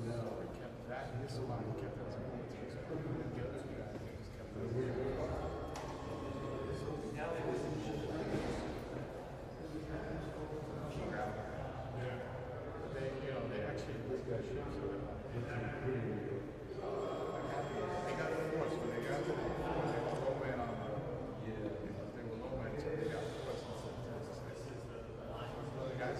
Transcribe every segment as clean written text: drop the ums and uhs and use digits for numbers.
kept that in his spot. He kept it as a military spot. The other two guys, they just kept it as a military spot. They actually they got forced when they got to the they were low man on they were low man until they got the questions. The guys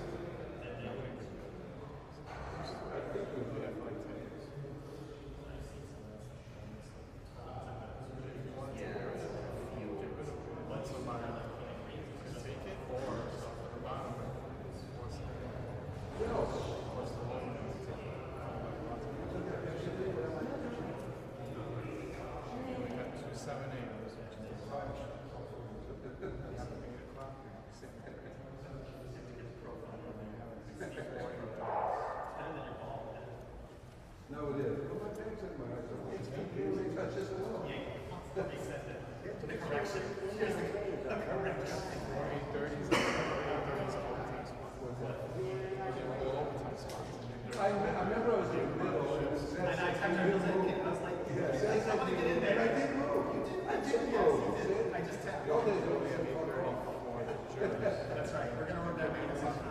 No, it is. Well, my bank's in my eyes. It's confusing. They touch this wall. The correction. Here's the correction. 30s overtime spot. Overtime spots. I remember I was in the middle. And I typed our bills in. I was like, I want to get in there. I did move. I did move. I just tapped. Y'all did go in. That's right. We're going to run that maintenance on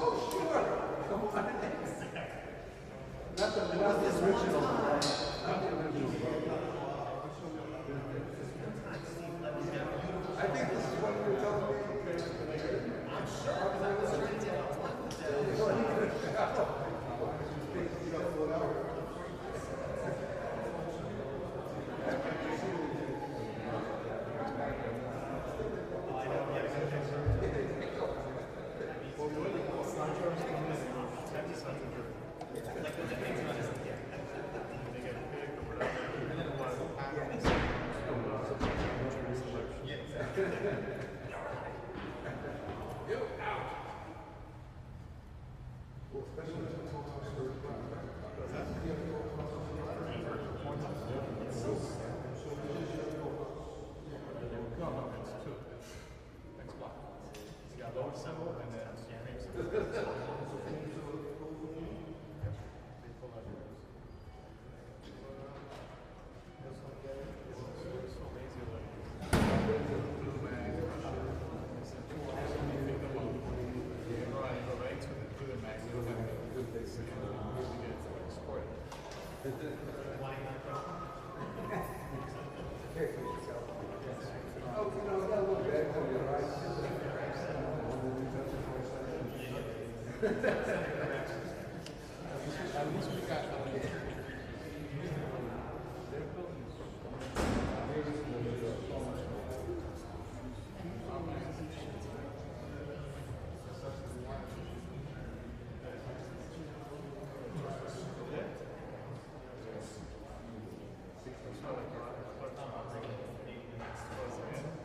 Oh, sure. Come on. Not the original. Not the original. I think this is what you were telling me. I'm sure, because I was trying to tell At least we got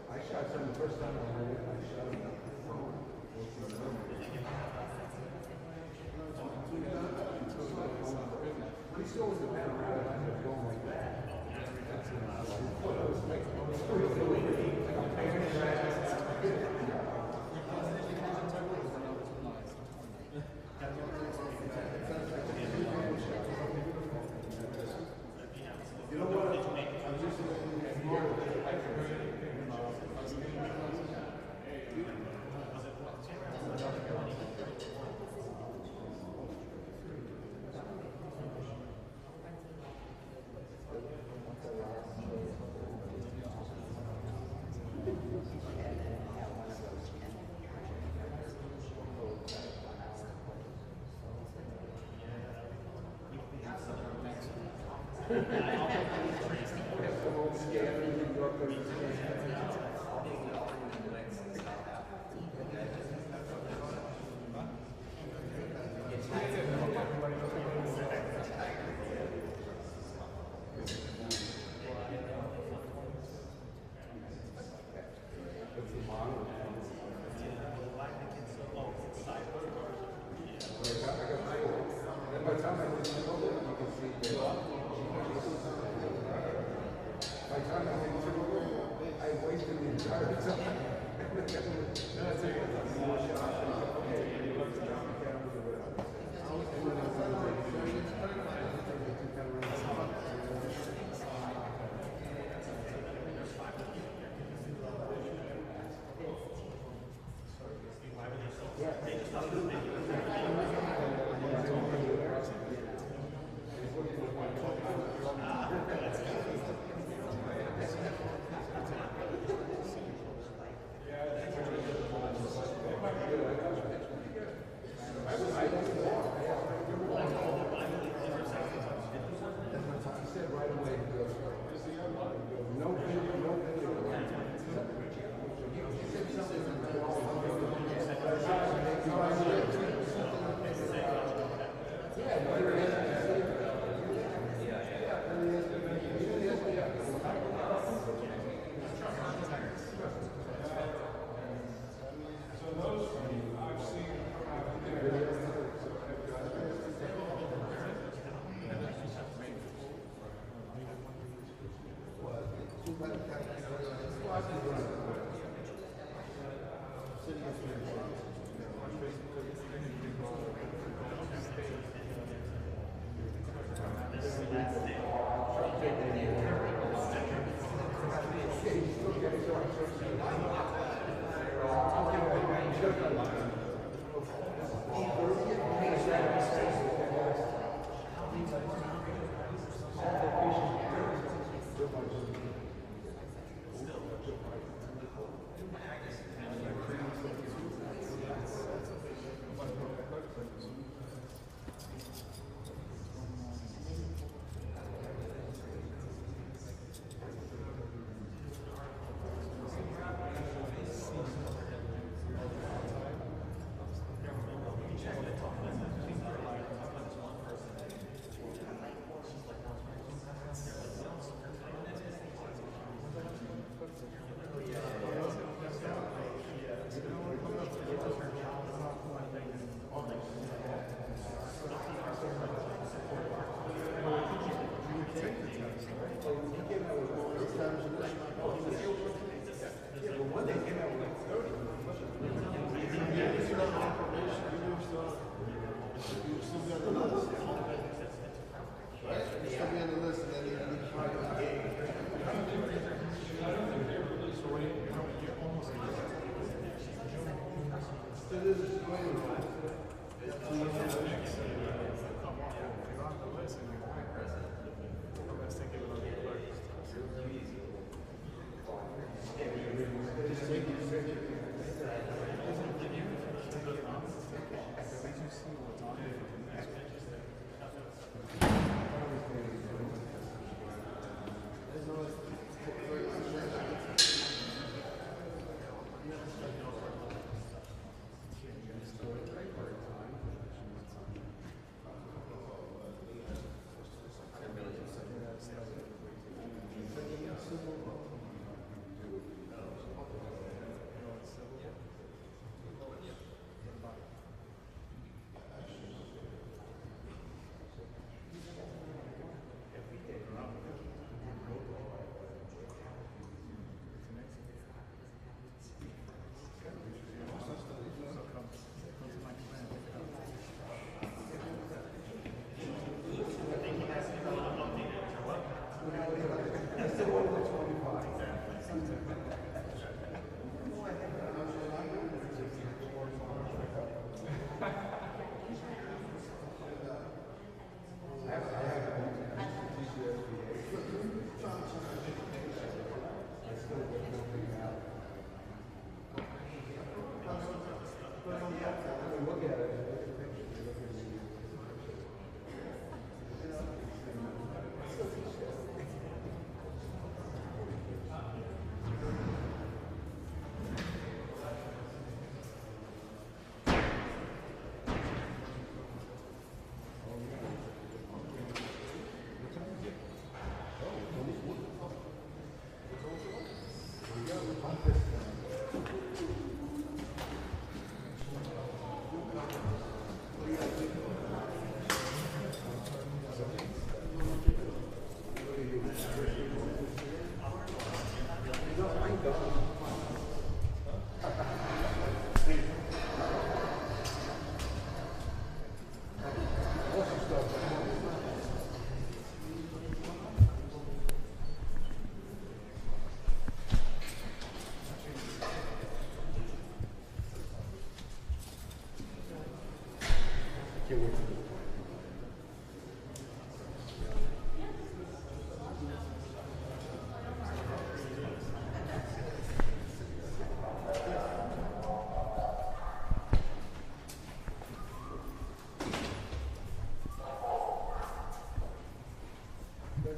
I shot some the first time I heard it. I shot him. He still was the man around and I was going like that. You know what? I'm just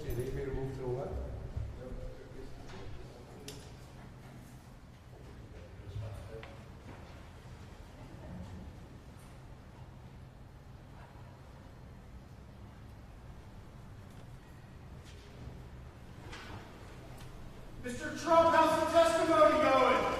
Reggie, they made a move to what? Mr. Trump, how's the testimony going?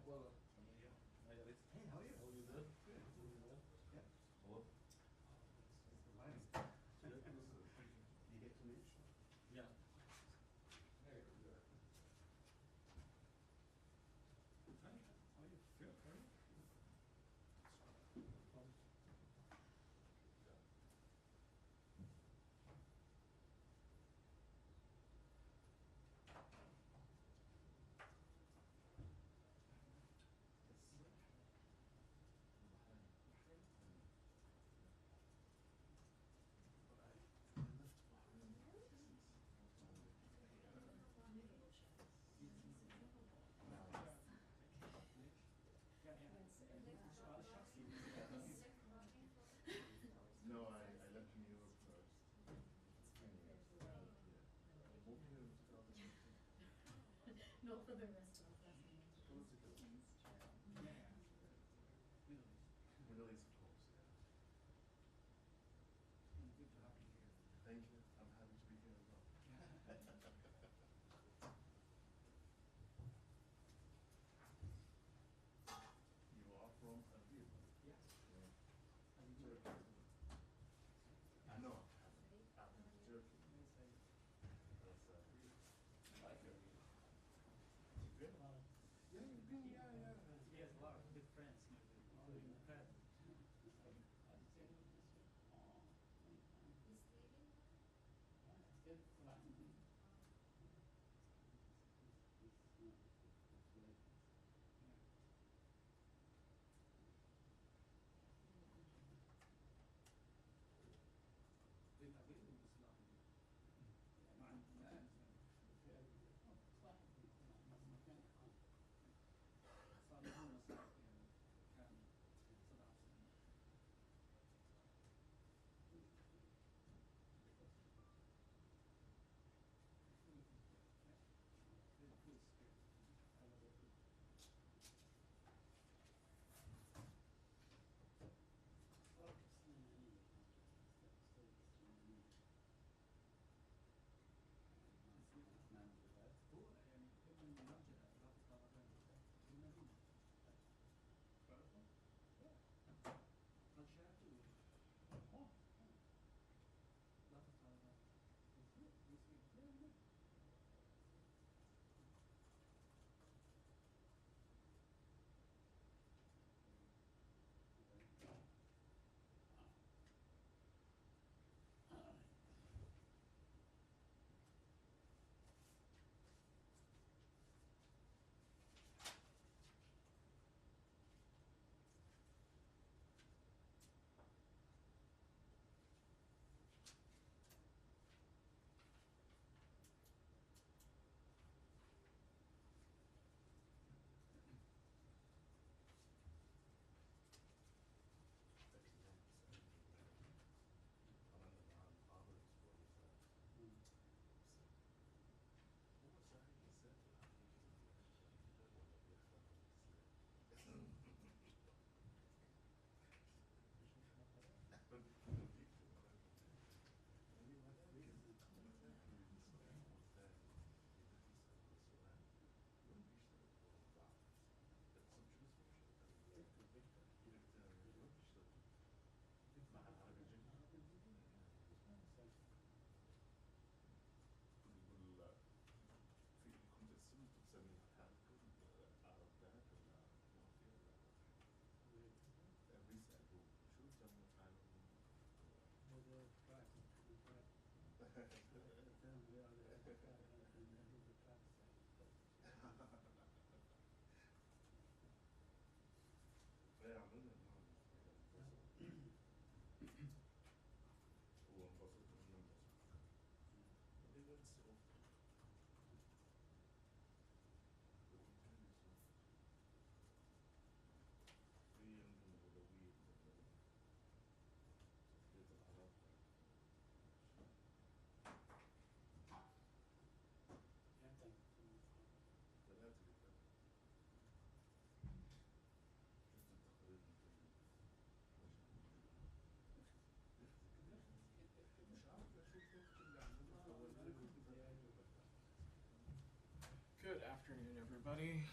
Well, Hey, how are you? you good? Good. Yeah. Hello? You get to meet? Yeah. Very good. Hi, how are you? Good, how are you? No, I left in Europe first. Moved here in 2015. Not for the rest of us. Political. Middle East, of course, yeah. Good to have you here. Thank you. I'm happy to be here as well. You are from Aviv? Yes. Turkey. No, I'm from Turkey. That's like it. Good? Yeah, you've been, yeah. He has a lot of good friends. Good afternoon, everybody.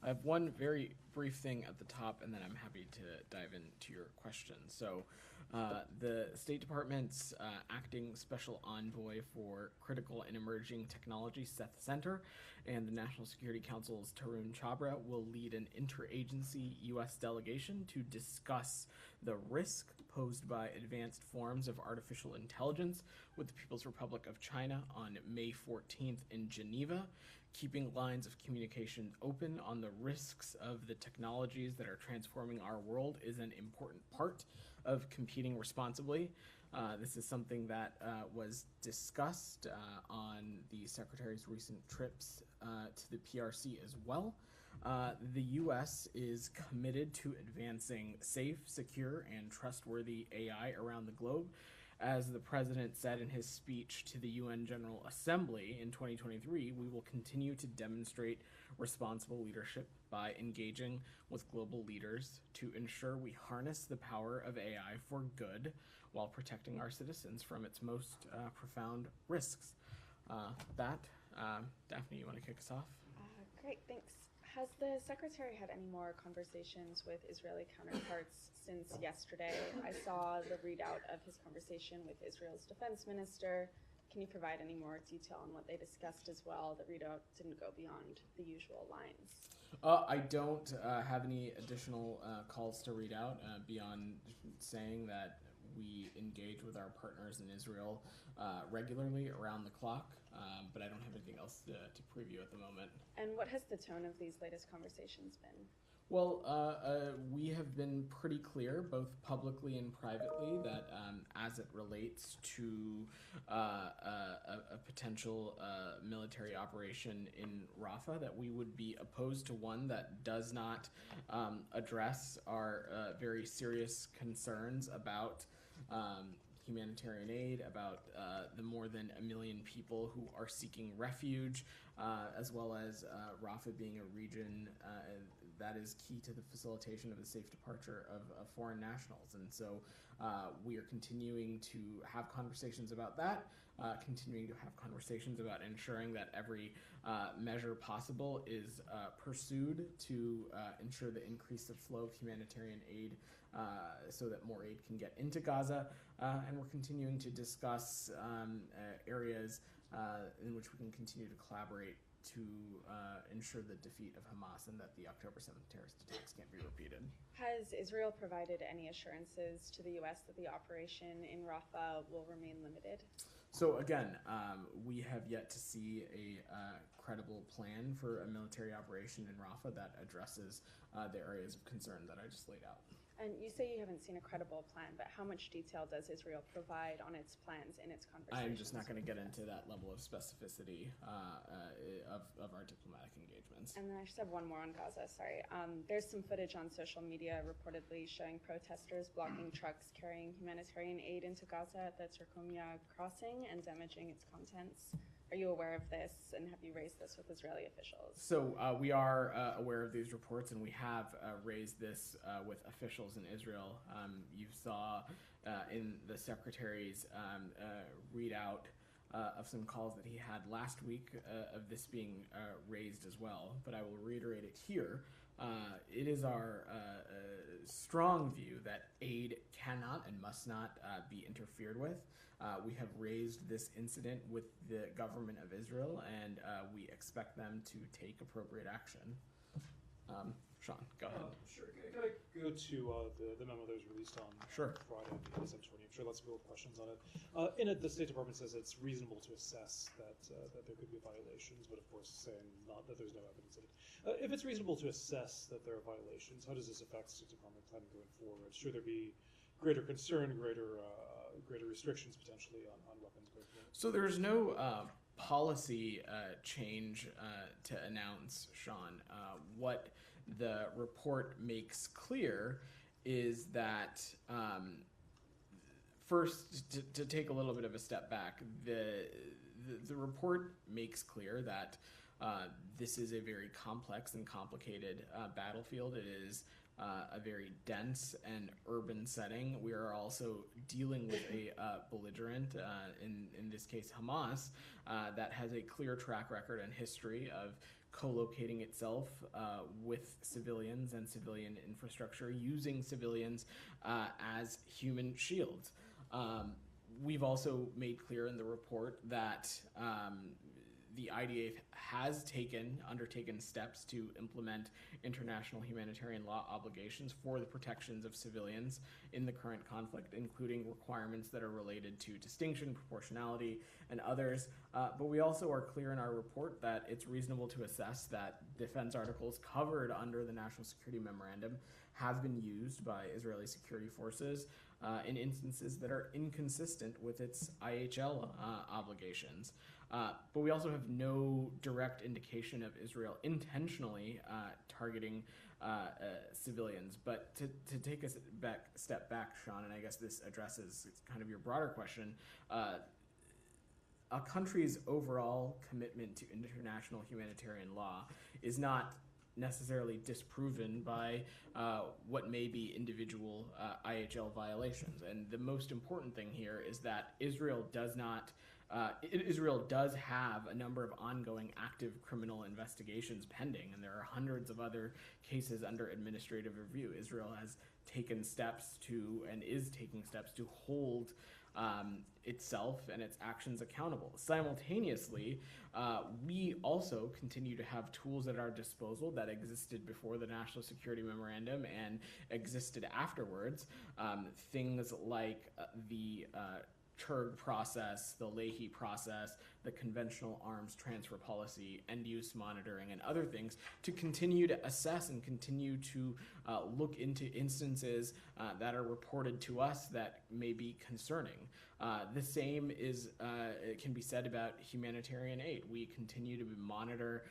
I have one very brief thing at the top, and then I'm happy to dive into your questions. So, the State Department's acting special envoy for critical and emerging technology, Seth Center, and the National Security Council's Tarun Chhabra will lead an interagency U.S. delegation to discuss the risk posed by advanced forms of artificial intelligence with the People's Republic of China on May 14th in Geneva. Keeping lines of communication open on the risks of the technologies that are transforming our world is an important part of competing responsibly. This is something that was discussed on the Secretary's recent trips to the PRC as well. The U.S. is committed to advancing safe, secure, and trustworthy AI around the globe. As the President said in his speech to the UN General Assembly in 2023, we will continue to demonstrate responsible leadership by engaging with global leaders to ensure we harness the power of AI for good while protecting our citizens from its most profound risks. Daphne, you want to kick us off? Great, thanks. Has the Secretary had any more conversations with Israeli counterparts since yesterday? I saw the readout of his conversation with Israel's defense minister. Can you provide any more detail on what they discussed as well? The readout didn't go beyond the usual lines. I don't have any additional calls to read out beyond saying that we engage with our partners in Israel regularly around the clock, but I don't have anything else to preview at the moment. And what has the tone of these latest conversations been? Well, we have been pretty clear, both publicly and privately, that as it relates to a potential military operation in Rafah, that we would be opposed to one that does not address our very serious concerns about humanitarian aid, about the more than 1 million people who are seeking refuge, as well as Rafah being a region that is key to the facilitation of the safe departure of foreign nationals. And so we are continuing to have conversations about that, continuing to have conversations about ensuring that every measure possible is pursued to ensure the increase of flow of humanitarian aid so that more aid can get into Gaza. And we're continuing to discuss areas in which we can continue to collaborate to ensure the defeat of Hamas and that the October 7th terrorist attacks can't be repeated. Has Israel provided any assurances to the U.S. that the operation in Rafah will remain limited? So again, we have yet to see a credible plan for a military operation in Rafah that addresses the areas of concern that I just laid out. And you say you haven't seen a credible plan, but how much detail does Israel provide on its plans in its conversations? I'm just not going to get into that level of specificity of our diplomatic engagements. And then I just have one more on Gaza, sorry. There's some footage on social media reportedly showing protesters blocking trucks carrying humanitarian aid into Gaza at the Turkomia crossing and damaging its contents. Are you aware of this, and have you raised this with Israeli officials? So we are aware of these reports, and we have raised this with officials in Israel. You saw in the Secretary's readout of some calls that he had last week of this being raised as well, but I will reiterate it here. It is our strong view that aid cannot and must not be interfered with. We have raised this incident with the government of Israel, and we expect them to take appropriate action. Sean, go ahead. Sure. Can I go to the memo that was released on Sure. Friday, the 720? I'm sure lots of people have questions on it. In it, the State Department says it's reasonable to assess that there could be violations, but of course saying not that there's no evidence of it. If it's reasonable to assess that there are violations, how does this affect State Department planning going forward? Should there be greater concern, greater restrictions potentially on weapons going forward? So there's no policy change to announce, Sean. What the report makes clear is that first, to take a little bit of a step back, the report makes clear that this is a very complex and complicated battlefield. It is a very dense and urban setting. We are also dealing with a belligerent, in this case Hamas, that has a clear track record and history of co-locating itself with civilians and civilian infrastructure, using civilians as human shields. We've also made clear in the report that the IDF has undertaken steps to implement international humanitarian law obligations for the protections of civilians in the current conflict, including requirements that are related to distinction, proportionality, and others. But we also are clear in our report that it's reasonable to assess that defense articles covered under the National Security Memorandum have been used by Israeli security forces in instances that are inconsistent with its IHL obligations. But we also have no direct indication of Israel intentionally targeting civilians. But to take a step back, Sean, and I guess this addresses kind of your broader question, a country's overall commitment to international humanitarian law is not necessarily disproven by what may be individual IHL violations. And the most important thing here is that Israel does have a number of ongoing active criminal investigations pending, and there are hundreds of other cases under administrative review. Israel has taken steps to, and is taking steps to, hold itself and its actions accountable. Simultaneously, we also continue to have tools at our disposal that existed before the National Security Memorandum and existed afterwards. Things like the Turg process, the Leahy process, the conventional arms transfer policy, end-use monitoring, and other things to continue to assess and continue to look into instances that are reported to us that may be concerning. The same can be said about humanitarian aid. We continue to monitor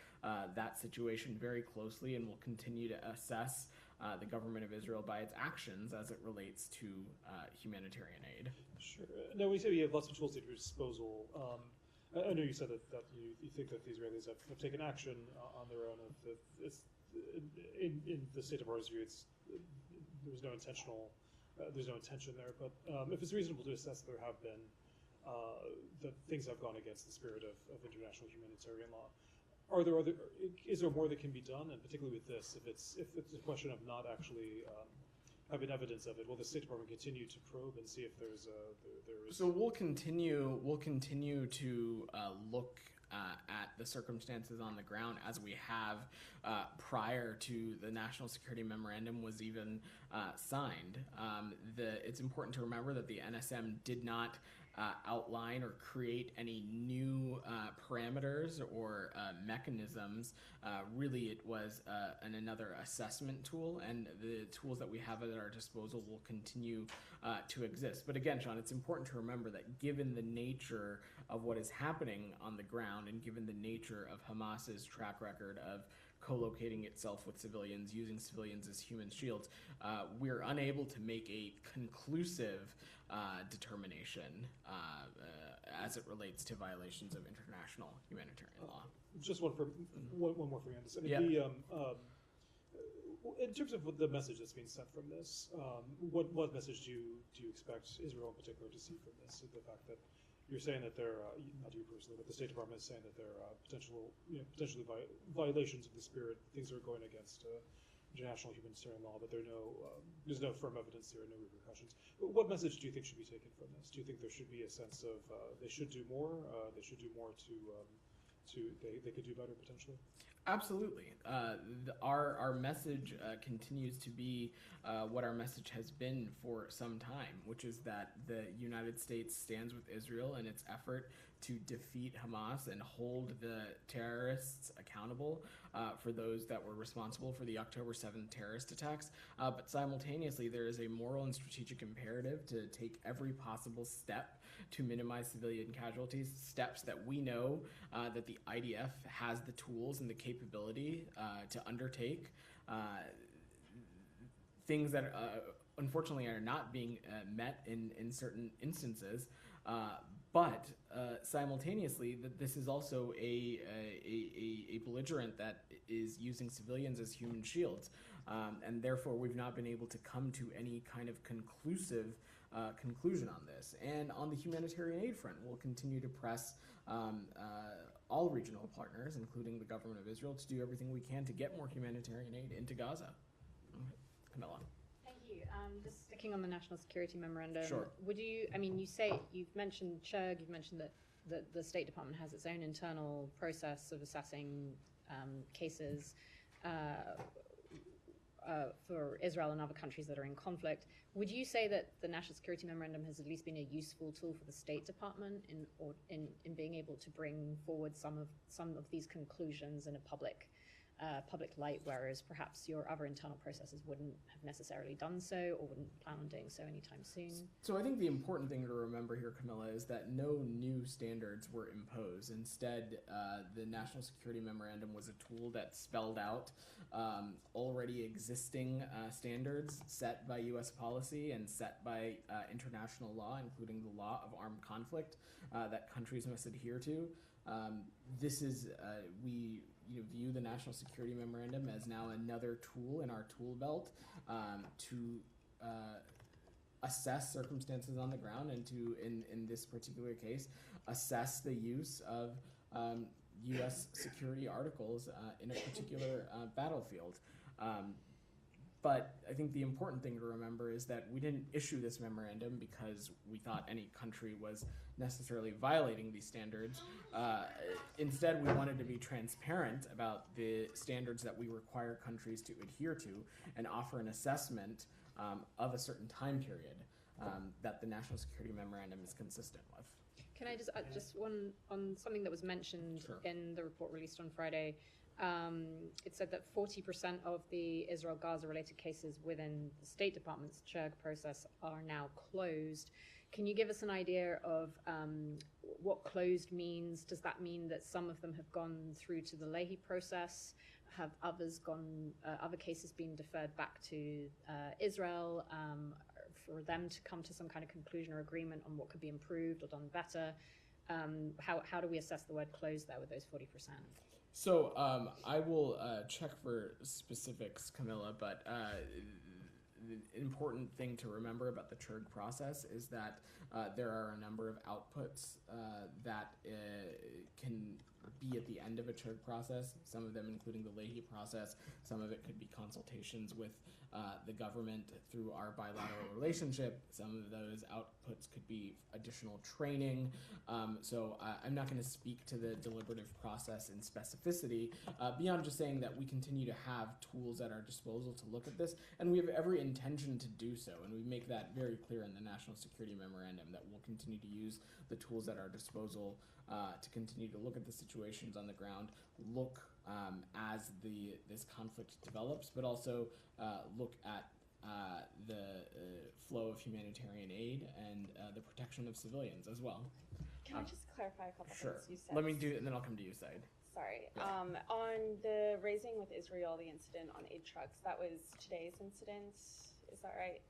that situation very closely, and will continue to assess the government of Israel by its actions as it relates to humanitarian aid. Sure. Now, we say we have lots of tools at your disposal. I know you said that you think that the Israelis have taken action on their own. In the State Department's view, there's no intention there. But if it's reasonable to assess there have been that things have gone against the spirit of international humanitarian law, is there more that can be done? And particularly with this, if it's a question of not actually having evidence of it, will the State Department continue to probe and see if there's? So we'll continue to look at the circumstances on the ground as we have prior to the National Security Memorandum was even signed. It's important to remember that the NSM did not outline or create any new parameters or mechanisms. Really, it was another assessment tool, and the tools that we have at our disposal will continue to exist. But again, Sean, it's important to remember that given the nature of what is happening on the ground, and given the nature of Hamas's track record of co-locating itself with civilians, using civilians as human shields, we're unable to make a conclusive determination as it relates to violations of international humanitarian law. Just one more for you on this. In terms of the message that's being sent from this, what message do you expect Israel in particular to see from this? The fact that you're saying that there, not you personally, but the State Department is saying that there are potentially violations of the spirit, things that are going against international humanitarian law, but there's no firm evidence there, no repercussions. But what message do you think should be taken from this? Do you think there should be a sense of they should do more? They should do more they could do better potentially? Absolutely. Our message continues to be what our message has been for some time, which is that the United States stands with Israel in its effort to defeat Hamas and hold the terrorists accountable for those that were responsible for the October 7th terrorist attacks. But simultaneously, there is a moral and strategic imperative to take every possible step to minimize civilian casualties, steps that we know that the IDF has the tools and the capability to undertake, things that unfortunately are not being met in certain instances. But simultaneously, this is also a belligerent that is using civilians as human shields. And therefore, we've not been able to come to any kind of conclusive conclusion on this. And on the humanitarian aid front, we'll continue to press all regional partners, including the government of Israel, to do everything we can to get more humanitarian aid into Gaza. Camilla. Thank you. Just sticking on the National Security Memorandum. Sure. Would you, I mean, you've mentioned CHUG, you've mentioned that the State Department has its own internal process of assessing cases for Israel and other countries that are in conflict. Would you say that the National Security Memorandum has at least been a useful tool for the State Department in being able to bring forward some of these conclusions in a public light, whereas perhaps your other internal processes wouldn't have necessarily done so or wouldn't plan on doing so anytime soon? So I think the important thing to remember here, Camilla, is that no new standards were imposed. Instead, the National Security Memorandum was a tool that spelled out already existing standards set by U.S. policy and set by international law, including the law of armed conflict that countries must adhere to. This is, we view the National Security Memorandum as now another tool in our tool belt to assess circumstances on the ground and to, in this particular case, assess the use of U.S. security articles in a particular battlefield. But I think the important thing to remember is that we didn't issue this memorandum because we thought any country was necessarily violating these standards. Instead, we wanted to be transparent about the standards that we require countries to adhere to and offer an assessment of a certain time period that the National Security Memorandum is consistent with. Can I just one on something that was mentioned Sure. in the report released on Friday? It said that 40% of the Israel-Gaza related cases within the State Department's CHUG process are now closed. Can you give us an idea of what closed means? Does that mean that some of them have gone through to the Leahy process? Have others gone, other cases been deferred back to Israel for them to come to some kind of conclusion or agreement on what could be improved or done better? How do we assess the word closed there with those 40%? So I will check for specifics, Camilla, but the important thing to remember about the CHUG process is that there are a number of outputs that can be at the end of a CHUG process, some of them including the Leahy process. Some of it could be consultations with the government through our bilateral relationship. Some of those outputs could be additional training. So I'm not going to speak to the deliberative process in specificity beyond just saying that we continue to have tools at our disposal to look at this, and we have every intention to do so, and we make that very clear in the National Security Memorandum that we'll continue to use the tools at our disposal to continue to look at the situations on the ground, look as this conflict develops, but also look at the flow of humanitarian aid and the protection of civilians as well. Can I just clarify a couple Sure. things you said? Let me do it, and then I'll come to you, Said. Sorry. Yeah. On the raising with Israel, the incident on aid trucks, that was today's incident. Is that right?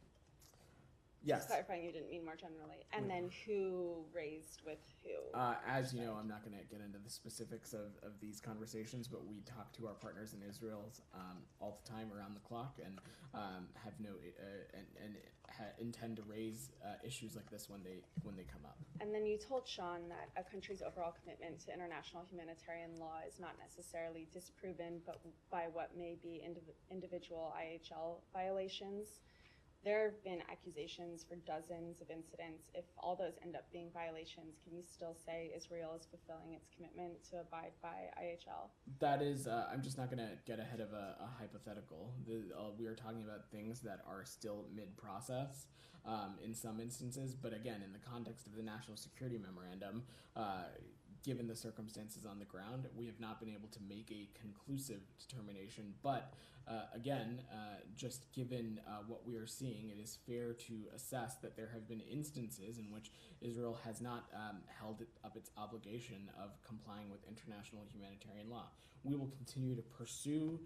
Yes. Just clarifying, you didn't mean more generally. And then who raised with who? As you know, I'm not going to get into the specifics of these conversations, but we talk to our partners in Israel all the time, around the clock, and have no intend to raise issues like this when they come up. And then you told Sean that a country's overall commitment to international humanitarian law is not necessarily disproven, but by what may be individual IHL violations. There have been accusations for dozens of incidents. If all those end up being violations, can you still say Israel is fulfilling its commitment to abide by IHL? That is, I'm just not going to get ahead of a hypothetical. We are talking about things that are still mid-process in some instances, but again, in the context of the National Security Memorandum, given the circumstances on the ground, we have not been able to make a conclusive determination. But again, just given what we are seeing, it is fair to assess that there have been instances in which Israel has not held up its obligation of complying with international humanitarian law. We will continue to pursue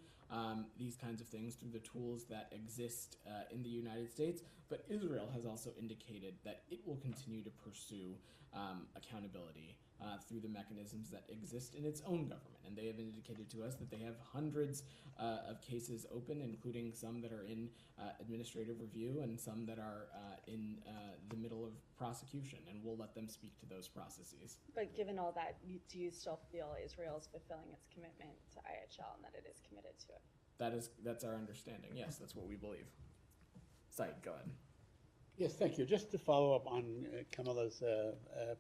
these kinds of things through the tools that exist in the United States, but Israel has also indicated that it will continue to pursue accountability through the mechanisms that exist in its own government. And they have indicated to us that they have hundreds of cases open, including some that are in administrative review and some that are in the middle of prosecution, and we'll let them speak to those processes. But given all that, do you still feel Israel is fulfilling its commitment to IHL and that it is committed to it? That's our understanding. Yes, that's what we believe. Said, go ahead. Yes, thank you. Just to follow up on Kamala's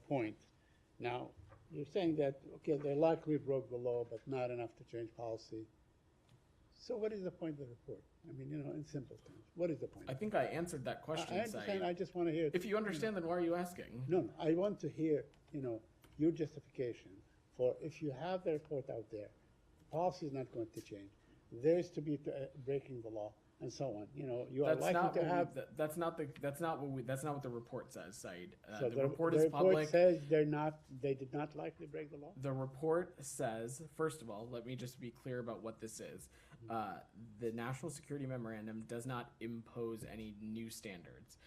point. Now, you're saying that, okay, they likely broke the law, but not enough to change policy. So what is the point of the report? I mean, in simple terms, what is the point? I think I answered that question, I understand. Said. I just want to hear. If you understand, then why are you asking? No, I want to hear, your justification for if you have the report out there, policy is not going to change. There's to be breaking the law and so on. You are likely to have. That's not what the report says, Said. So the report is the report public. says they did not likely break the law. The report says, first of all, let me just be clear about what this is. The National Security Memorandum does not impose any new standards.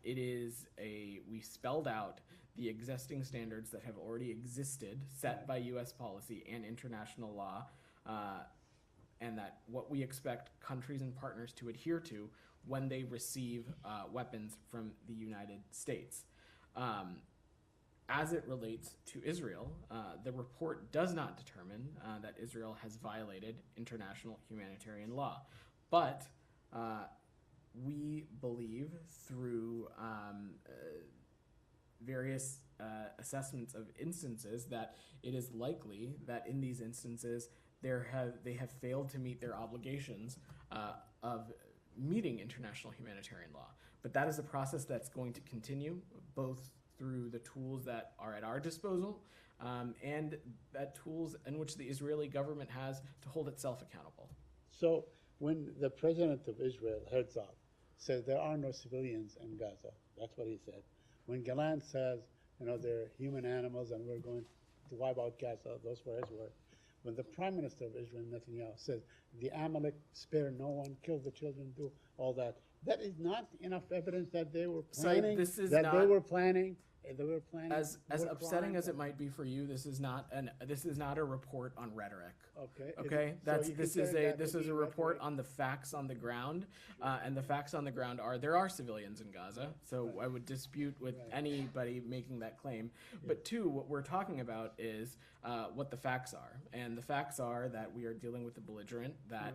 We spelled out the existing standards that have already existed, set by U.S. policy and international law, and that what we expect countries and partners to adhere to when they receive weapons from the United States. As it relates to Israel, the report does not determine that Israel has violated international humanitarian law. But we believe through various assessments of instances that it is likely that in these instances they have failed to meet their obligations of meeting international humanitarian law. But that is a process that's going to continue, both through the tools that are at our disposal and that tools in which the Israeli government has to hold itself accountable. So when the president of Israel, Herzog, said there are no civilians in Gaza, that's what he said. When Gallant says, they're human animals and we're going to wipe out Gaza, those were his words. When the prime minister of Israel, Netanyahu, says the Amalek spare no one, kill the children, do all that, that is not enough evidence that they were planning. They were planning. As upsetting as it might be for you, this is not a report on rhetoric. Okay. This is a report on the facts on the ground, and the facts on the ground are there are civilians in Gaza. So I would dispute with anybody making that claim. But two, what we're talking about is what the facts are, and the facts are that we are dealing with a belligerent that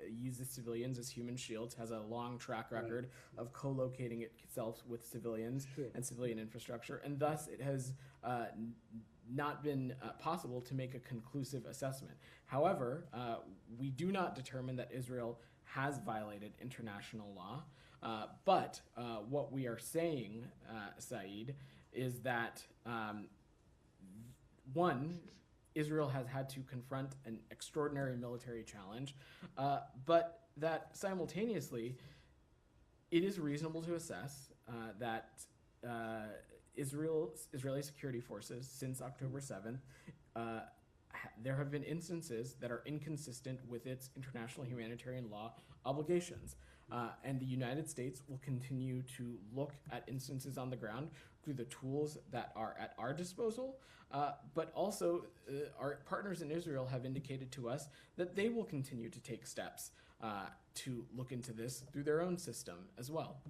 uses civilians as human shields, has a long track record of co-locating itself with civilians and civilian infrastructure. And thus it has not been possible to make a conclusive assessment. However, we do not determine that Israel has violated international law, but what we are saying, Said, is that one, Israel has had to confront an extraordinary military challenge, but that simultaneously it is reasonable to assess that Israeli security forces since October 7th, there have been instances that are inconsistent with its international humanitarian law obligations. And the United States will continue to look at instances on the ground through the tools that are at our disposal, but also our partners in Israel have indicated to us that they will continue to take steps to look into this through their own system as well.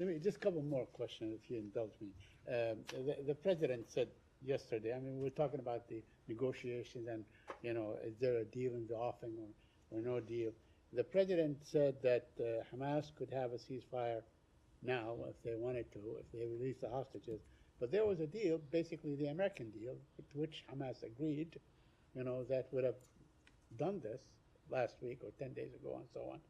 Let me just a couple more questions, if you indulge me. The president said yesterday, we're talking about the negotiations and, is there a deal in the offing or no deal? The president said that Hamas could have a ceasefire now if they wanted to, if they release the hostages. But there was a deal, basically the American deal, to which Hamas agreed, that would have done this last week or 10 days ago and so on.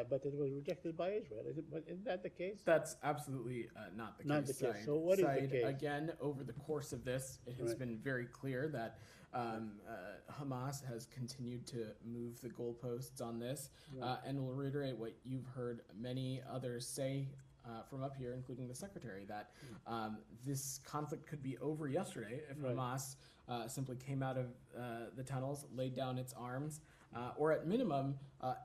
But it was rejected by Israel. Isn't that the case? That's absolutely not the case. Not the case. So what is the case? Again, over the course of this, it has been very clear that Hamas has continued to move the goalposts on this, and will reiterate what you've heard many others say from up here, including the secretary, that this conflict could be over yesterday if Hamas simply came out of the tunnels, laid down its arms, or at minimum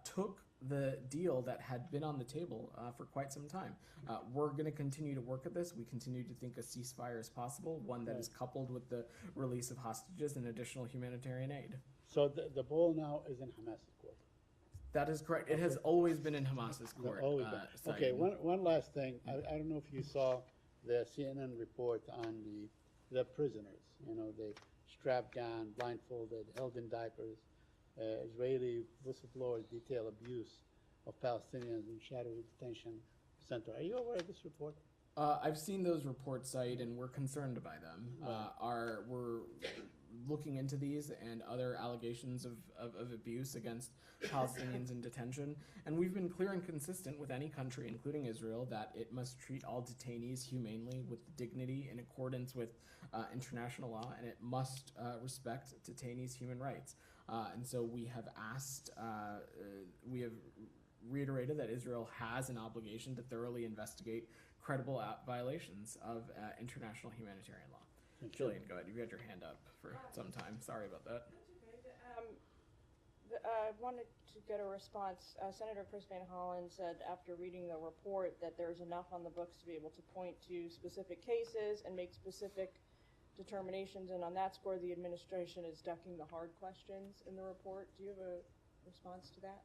took the deal that had been on the table for quite some time. We're going to continue to work at this. We continue to think a ceasefire is possible, one that is coupled with the release of hostages and additional humanitarian aid. So the ball now is in Hamas's court. That is correct. It has always been in Hamas's court. Okay, one last thing. I don't know if you saw the CNN report on the prisoners. You know, they strapped down, blindfolded, held in diapers. Israeli whistleblowers detail abuse of Palestinians in shadowy detention center. Are you aware of this report? I've seen those reports, Said, and we're concerned by them. We're looking into these and other allegations of abuse against Palestinians in detention. And we've been clear and consistent with any country, including Israel, that it must treat all detainees humanely with dignity in accordance with international law, and it must respect detainees' human rights. And so we have we have reiterated that Israel has an obligation to thoroughly investigate credible violations of international humanitarian law. Jillian, go ahead. You've had your hand up for some time. Sorry about that. I wanted to get a response. Senator Chris Van Hollen said after reading the report that there's enough on the books to be able to point to specific cases and make specific determinations, and on that score the administration is ducking the hard questions in the report. Do you have a response to that?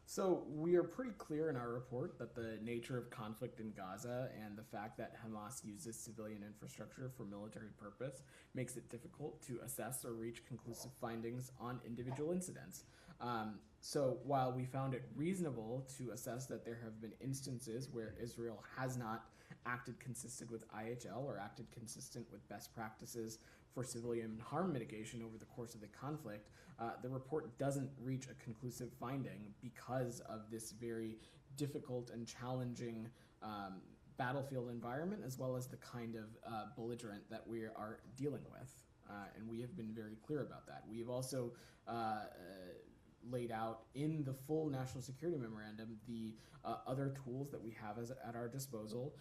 So we are pretty clear in our report that the nature of conflict in Gaza and the fact that Hamas uses civilian infrastructure for military purpose makes it difficult to assess or reach conclusive findings on individual incidents. So while we found it reasonable to assess that there have been instances where Israel has not acted consistent with IHL or acted consistent with best practices for civilian harm mitigation over the course of the conflict, the report doesn't reach a conclusive finding because of this very difficult and challenging battlefield environment, as well as the kind of belligerent that we are dealing with. And we have been very clear about that. We have also laid out in the full national security memorandum the other tools that we have at our disposal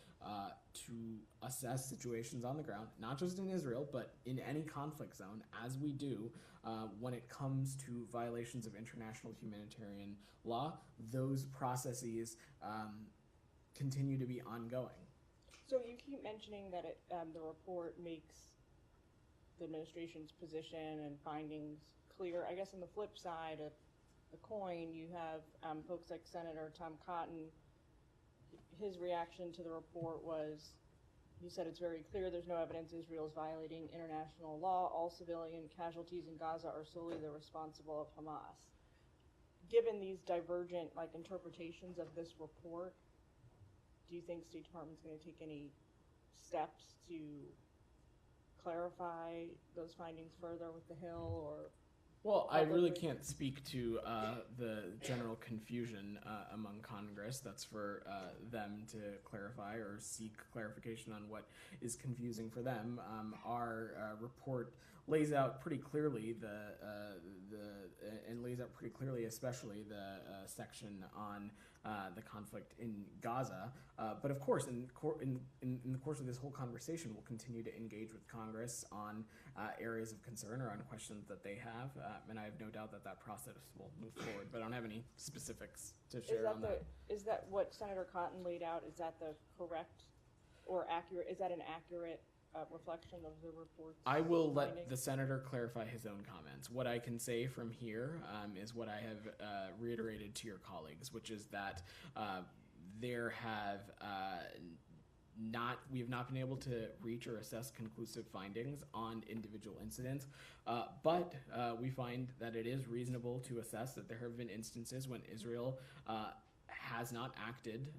to assess situations on the ground, not just in Israel, but in any conflict zone, as we do when it comes to violations of international humanitarian law. Those processes continue to be ongoing. So you keep mentioning that the report makes the administration's position and findings clear. I guess on the flip side of the coin, you have folks like Senator Tom Cotton. His reaction to the report was, he said it's very clear there's no evidence Israel is violating international law. All civilian casualties in Gaza are solely the responsible of Hamas. Given these divergent interpretations of this report, do you think State Department's going to take any steps to clarify those findings further with the Hill or? Well, I really can't speak to the general confusion among Congress. That's for them to clarify or seek clarification on what is confusing for them. Our report lays out pretty clearly and lays out pretty clearly, especially the section on the conflict in Gaza. But of course, in the course of this whole conversation, we'll continue to engage with Congress on areas of concern or on questions that they have, and I have no doubt that process will move forward. But I don't have any specifics to share on that. Is that what Senator Cotton laid out? Is that the correct or accurate? Is that an accurate reflection of the report? I will let the senator clarify his own comments. What I can say from here is what I have reiterated to your colleagues, which is that we have not been able to reach or assess conclusive findings on individual incidents, but we find that it is reasonable to assess that there have been instances when Israel has not acted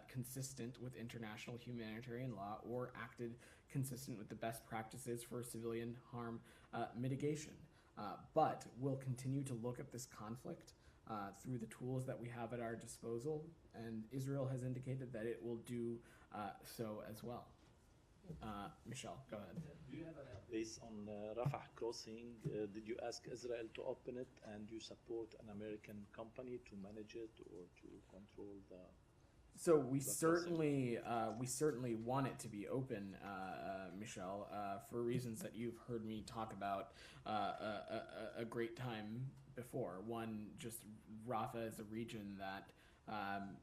consistent with international humanitarian law or acted consistent with the best practices for civilian harm mitigation. But we'll continue to look at this conflict through the tools that we have at our disposal, and Israel has indicated that it will do so as well. Michelle, go ahead. Do you have an update on Rafah crossing? Did you ask Israel to open it, and you support an American company to manage it or to control the So we certainly want it to be open, Michelle, for reasons that you've heard me talk about a great time before. One, just Rafah is a region that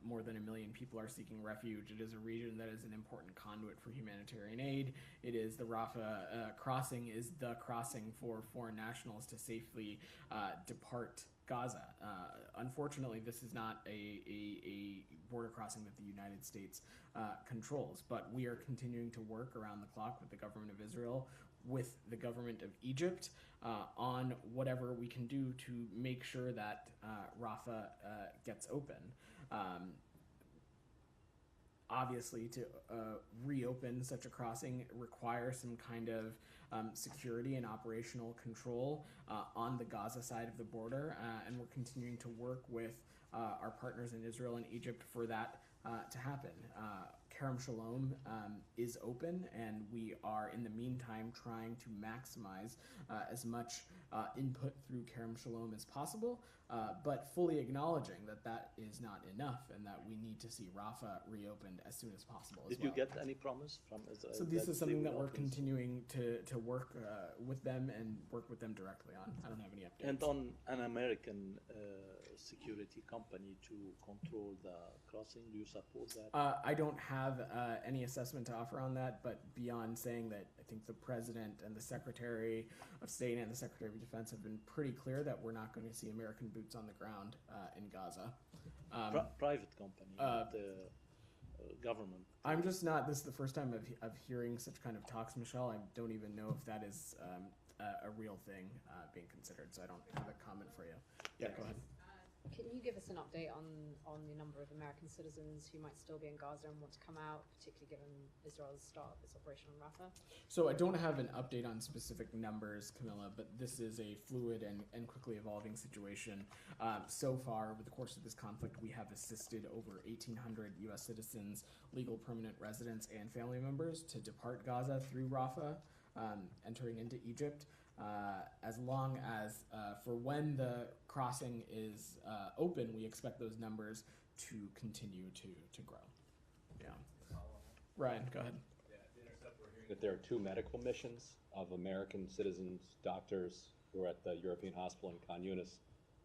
more than 1 million people are seeking refuge. It is a region that is an important conduit for humanitarian aid. It is the Rafah crossing is the crossing for foreign nationals to safely depart Gaza. Unfortunately, this is not a border crossing that the United States controls, but we are continuing to work around the clock with the government of Israel, with the government of Egypt, on whatever we can do to make sure that Rafah gets open. Obviously, to reopen such a crossing requires some kind of security and operational control on the Gaza side of the border, and we're continuing to work with our partners in Israel and Egypt for that to happen. Kerem Shalom is open, and we are, in the meantime, trying to maximize as much input through Kerem Shalom as possible, but fully acknowledging that that is not enough and that we need to see Rafah reopened as soon as possible. Did you get any promise from Israel? So this is something that we're continuing to work with them and work with them directly on. I don't have any updates. And on an American security company to control the crossing, do you support that? I don't have any assessment to offer on that, but beyond saying that I think the President and the Secretary of State and the Secretary of Defense have been pretty clear that we're not going to see American boots on the ground in Gaza. Private company, not government. I'm just not, this is the first time of hearing such kind of talks, Michelle. I don't even know if that is a real thing being considered, so I don't have a comment for you. Yeah, go ahead. Can you give us an update on the number of American citizens who might still be in Gaza and want to come out, particularly given Israel's start of its operation on Rafah? So I don't have an update on specific numbers, Camilla, but this is a fluid and quickly evolving situation. So far, over the course of this conflict, we have assisted over 1,800 U.S. citizens, legal permanent residents, and family members to depart Gaza through Rafah, entering into Egypt. As long as for when the crossing is open, we expect those numbers to continue to grow. Yeah. Ryan, go ahead. That there are 2 medical missions of American citizens, doctors who are at the European hospital in Khan Yunis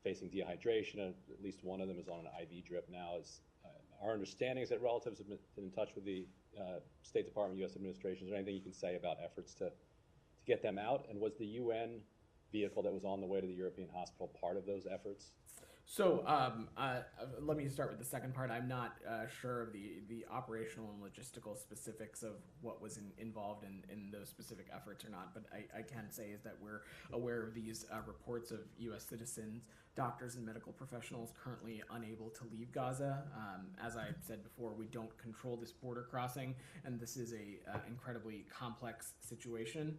facing dehydration. At least one of them is on an IV drip now. Our understanding is that relatives have been in touch with the State Department, U.S. administration. Is there anything you can say about efforts to get them out? And was the UN vehicle that was on the way to the European hospital part of those efforts? So let me start with the second part. I'm not sure of the operational and logistical specifics of what was involved in those specific efforts or not, but I can say is that we're aware of these reports of U.S. citizens, doctors, and medical professionals currently unable to leave Gaza. As I said before, we don't control this border crossing, and this is a incredibly complex situation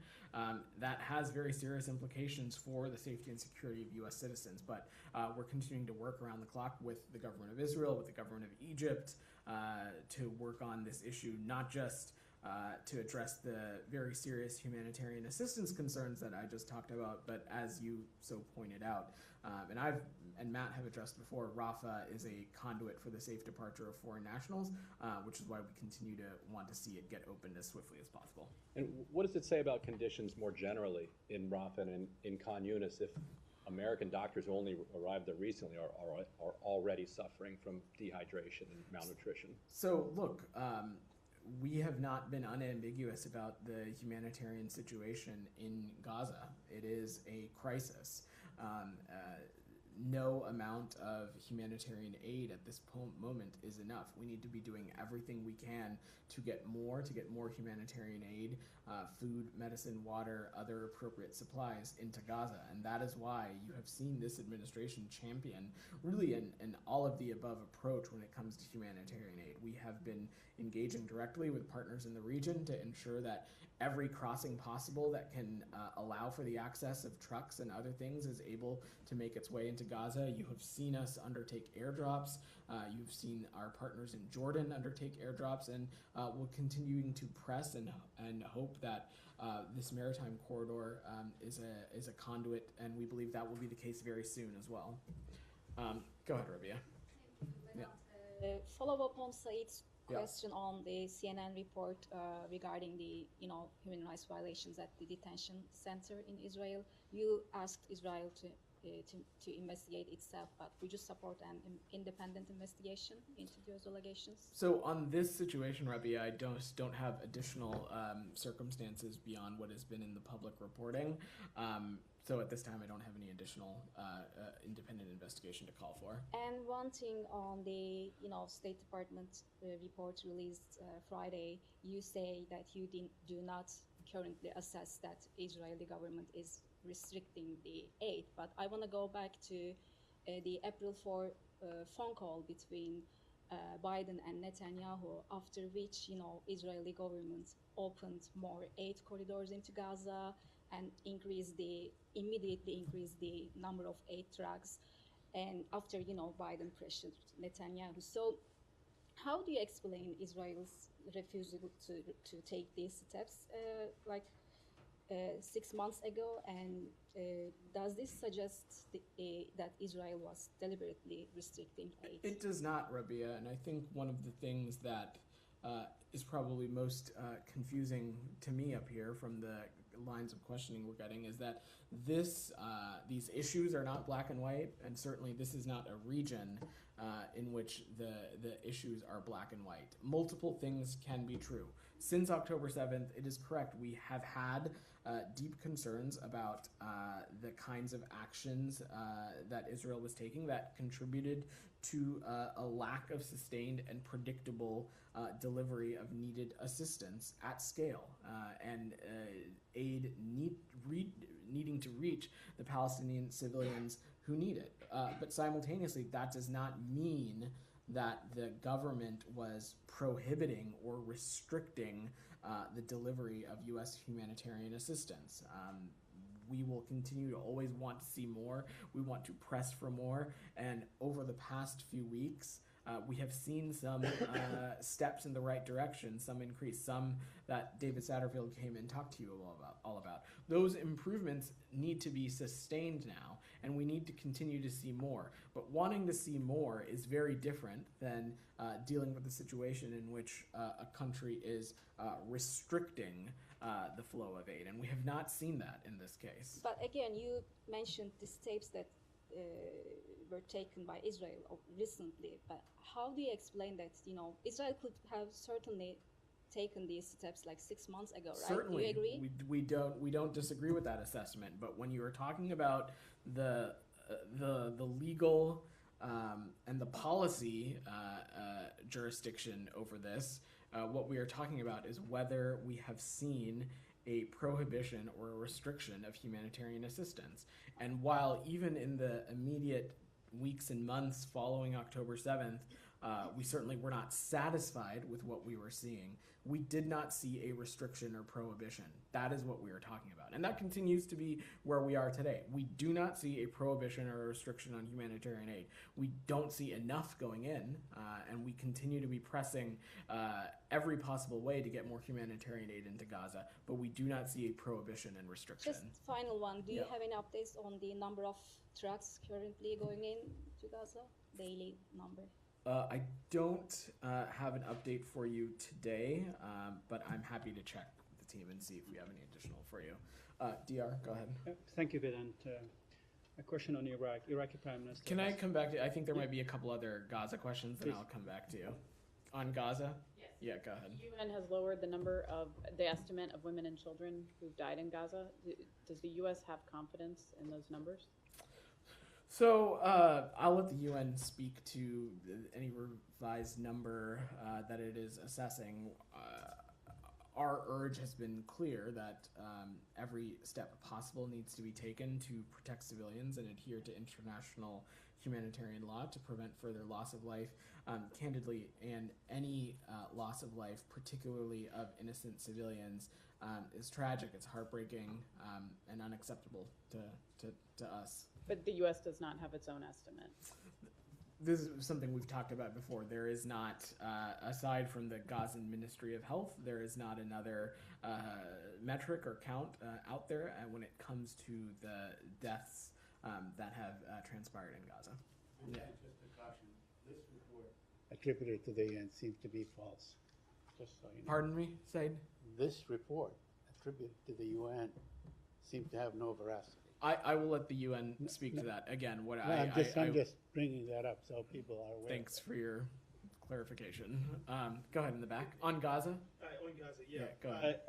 that has very serious implications for the safety and security of U.S. citizens, but we're continuing to work around the clock with the government of Israel, with the government of Egypt, to work on this issue, not just to address the very serious humanitarian assistance concerns that I just talked about, but as you so pointed out, and Matt have addressed before, Rafah is a conduit for the safe departure of foreign nationals, which is why we continue to want to see it get opened as swiftly as possible. And what does it say about conditions more generally in Rafah and in Khan Yunis if American doctors who only arrived there recently are already suffering from dehydration and malnutrition? So look, we have not been unambiguous about the humanitarian situation in Gaza. It is a crisis. No amount of humanitarian aid at this moment is enough. We need to be doing everything we can to get more humanitarian aid, food, medicine, water, other appropriate supplies into Gaza. And that is why you have seen this administration champion really an all of the above approach when it comes to humanitarian aid. We have been engaging directly with partners in the region to ensure that every crossing possible that can allow for the access of trucks and other things is able to make its way into Gaza. You have seen us undertake airdrops. You've seen our partners in Jordan undertake airdrops, and we're continuing to press and hope that this maritime corridor is a conduit, and we believe that will be the case very soon as well. Go ahead, Rabia. Moving on to Follow up on Said's Yeah. question on the CNN report regarding the human rights violations at the detention center in Israel. You asked Israel to investigate itself, but would you support an independent investigation into those allegations? So on this situation, Rabia, I don't have additional circumstances beyond what has been in the public reporting. So at this time, I don't have any additional independent investigation to call for. And one thing on the State Department report released Friday, you say that you do not currently assess that Israeli government is restricting the aid. But I want to go back to the April 4 phone call between Biden and Netanyahu, after which Israeli government opened more aid corridors into Gaza and immediately increased the number of aid trucks, and after Biden pressured Netanyahu. So how do you explain Israel's refusal to take these steps 6 months ago, and does this suggest that Israel was deliberately restricting aid? It does not, Rabia, and I think one of the things that is probably most confusing to me up here from the lines of questioning we're getting is that these issues are not black and white, and certainly this is not a region in which the issues are black and white. Multiple things can be true. Since October 7th, it is correct, we have had deep concerns about the kinds of actions that Israel was taking that contributed to a lack of sustained and predictable delivery of needed assistance at scale, and aid needing to reach the Palestinian civilians who need it. But simultaneously, that does not mean that the government was prohibiting or restricting the delivery of U.S. humanitarian assistance. We will continue to always want to see more. We want to press for more. And over the past few weeks, we have seen some steps in the right direction, some increase, some that David Satterfield came and talked to you all about. Those improvements need to be sustained now, and we need to continue to see more. But wanting to see more is very different than dealing with the situation in which a country is restricting the flow of aid, and we have not seen that in this case. But again, you mentioned the steps that were taken by Israel recently, but how do you explain that Israel could have certainly taken these steps 6 months ago, right? Certainly, do you agree? we don't disagree with that assessment. But when you are talking about the legal and the policy jurisdiction over this, what we are talking about is whether we have seen a prohibition or a restriction of humanitarian assistance. And while even in the immediate weeks and months following October 7th, we certainly were not satisfied with what we were seeing, we did not see a restriction or prohibition. That is what we are talking about. And that continues to be where we are today. We do not see a prohibition or a restriction on humanitarian aid. We don't see enough going in, and we continue to be pressing every possible way to get more humanitarian aid into Gaza, but we do not see a prohibition and restriction. Just final one. Do you have any updates on the number of trucks currently going in to Gaza? Daily number? I don't have an update for you today, but I'm happy to check with the team and see if we have any additional for you. DR, go ahead. Thank you, Vedant. A question on Iraq. Iraqi Prime Minister. Can I come back to, I think there might be a couple other Gaza questions, then I'll come back to you. On Gaza? Yes. Yeah, go ahead. The UN has lowered the estimate of women and children who've died in Gaza. Does the U.S. have confidence in those numbers? So I'll let the UN speak to any revised number that it is assessing. Our urge has been clear that every step possible needs to be taken to protect civilians and adhere to international humanitarian law to prevent further loss of life. Candidly, and any loss of life, particularly of innocent civilians, is tragic. It's heartbreaking and unacceptable to us. But the U.S. does not have its own estimate. This is something we've talked about before. There is not, aside from the Gazan Ministry of Health, there is not another metric or count out there when it comes to the deaths that have transpired in Gaza. And just a caution, this report attributed to the UN seems to be false. Just so you know. Pardon me, Said? This report attributed to the UN seems to have no veracity. I will let the UN speak to that. Again, what I'm just bringing that up so people are aware. Thanks for your clarification. Go ahead in the back. On Gaza? On Gaza, yeah. Go ahead.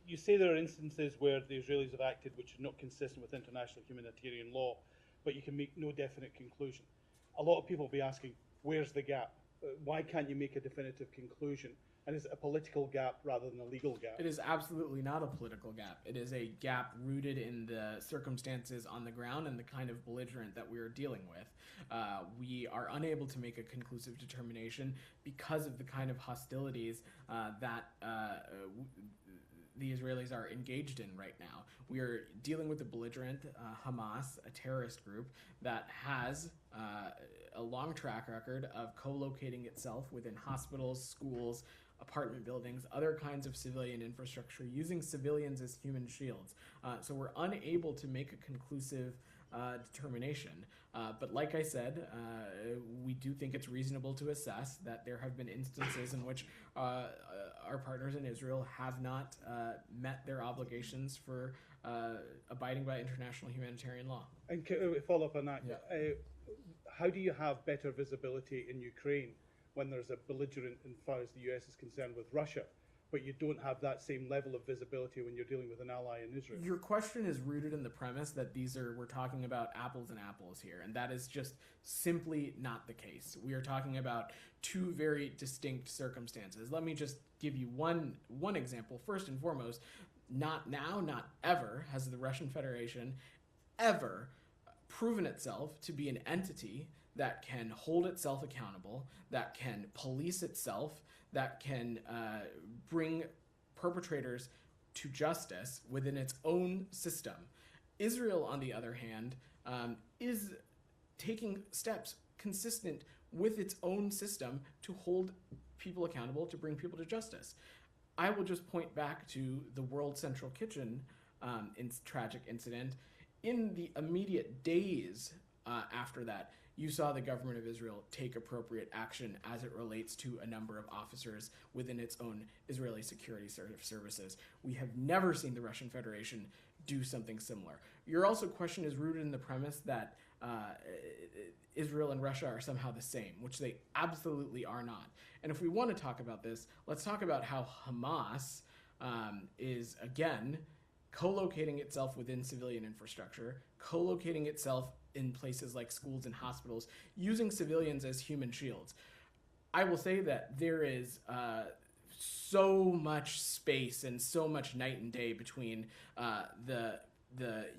You say there are instances where the Israelis have acted which are not consistent with international humanitarian law, but you can make no definite conclusion. A lot of people will be asking, where's the gap? Why can't you make a definitive conclusion? And is it a political gap rather than a legal gap? It is absolutely not a political gap. It is a gap rooted in the circumstances on the ground and the kind of belligerent that we are dealing with. We are unable to make a conclusive determination because of the kind of hostilities that the Israelis are engaged in right now. We are dealing with a belligerent Hamas, a terrorist group that has a long track record of co-locating itself within hospitals, schools, apartment buildings, other kinds of civilian infrastructure, using civilians as human shields. So we're unable to make a conclusive determination. But like I said, we do think it's reasonable to assess that there have been instances in which our partners in Israel have not met their obligations for abiding by international humanitarian law. And can we follow up on that? Yeah. How do you have better visibility in Ukraine when there's a belligerent, as far as the US is concerned, with Russia, but you don't have that same level of visibility when you're dealing with an ally in Israel? Your question is rooted in the premise that we're talking about apples and apples here, and that is just simply not the case. We are talking about two very distinct circumstances. Let me just give you one example. First and foremost, not now, not ever, has the Russian Federation ever proven itself to be an entity that can hold itself accountable, that can police itself, that can bring perpetrators to justice within its own system. Israel, on the other hand, is taking steps consistent with its own system to hold people accountable, to bring people to justice. I will just point back to the World Central Kitchen tragic incident. In the immediate days after that, you saw the government of Israel take appropriate action as it relates to a number of officers within its own Israeli security services. We have never seen the Russian Federation do something similar. Your also question is rooted in the premise that Israel and Russia are somehow the same, which they absolutely are not. And if we want to talk about this, let's talk about how Hamas is, again, co-locating itself within civilian infrastructure, co-locating itself in places like schools and hospitals, using civilians as human shields. I will say that there is so much space and so much night and day between the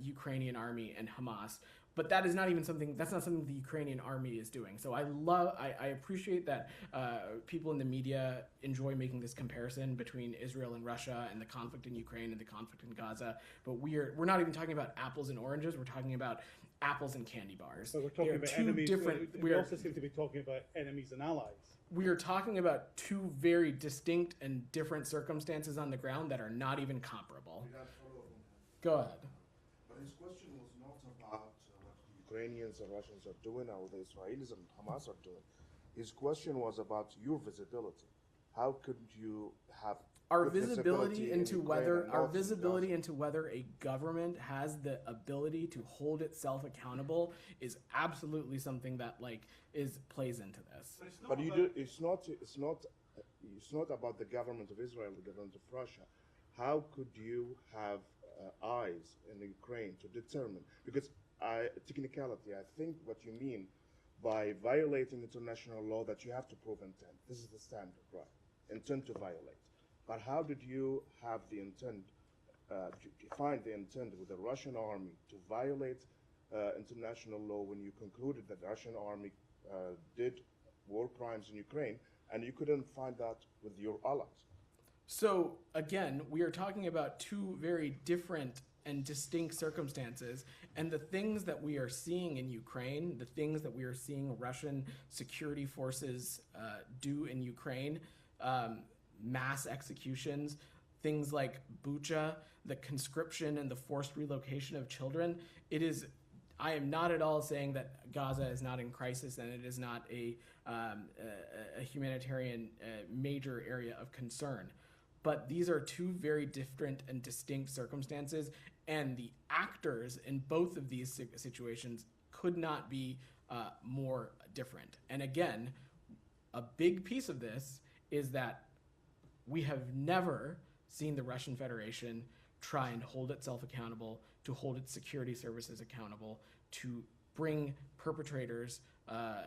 Ukrainian army and Hamas. But that is not even something, that's not something the Ukrainian army is doing. So I appreciate that people in the media enjoy making this comparison between Israel and Russia and the conflict in Ukraine and the conflict in Gaza. But we're not even talking about apples and oranges. We're talking about apples and candy bars. But we're talking about enemies. We also seem to be talking about enemies and allies. We are talking about two very distinct and different circumstances on the ground that are not even comparable. Go ahead. But his question was not about Ukrainians and Russians are doing, or the Israelis and Hamas are doing. His question was about your visibility. How could you have our visibility into whether a government has the ability to hold itself accountable is absolutely something that plays into this. But it's not about the government of Israel, the government of Russia. How could you have eyes in Ukraine to determine? Because technicality, I think what you mean by violating international law, that you have to prove intent. This is the standard, right? Intent to violate. But how did you have the intent, find the intent with the Russian army to violate international law when you concluded that the Russian army did war crimes in Ukraine, and you couldn't find that with your allies? So again, we are talking about two very different and distinct circumstances, and the things that we are seeing in Ukraine, the things that we are seeing Russian security forces do in Ukraine, mass executions, things like Bucha, the conscription and the forced relocation of children, it is I am not at all saying that Gaza is not in crisis and it is not a humanitarian major area of concern. But these are two very different and distinct circumstances, and the actors in both of these situations could not be more different. And again, a big piece of this is that we have never seen the Russian Federation try and hold itself accountable, to hold its security services accountable, to bring perpetrators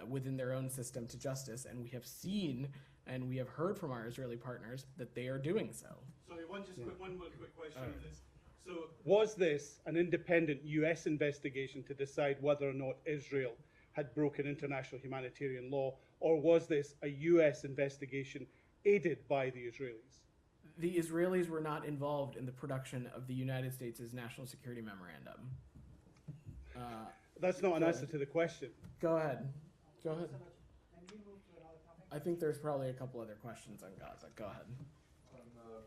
within their own system to justice. And we have seen and we have heard from our Israeli partners that they are doing so. Sorry, one more quick question on this. So was this an independent US investigation to decide whether or not Israel had broken international humanitarian law, or was this a US investigation aided by the Israelis? The Israelis were not involved in the production of the United States' National Security Memorandum. That's not an answer to the question. Go ahead. Go ahead. I think there's probably a couple other questions on Gaza. Go ahead. On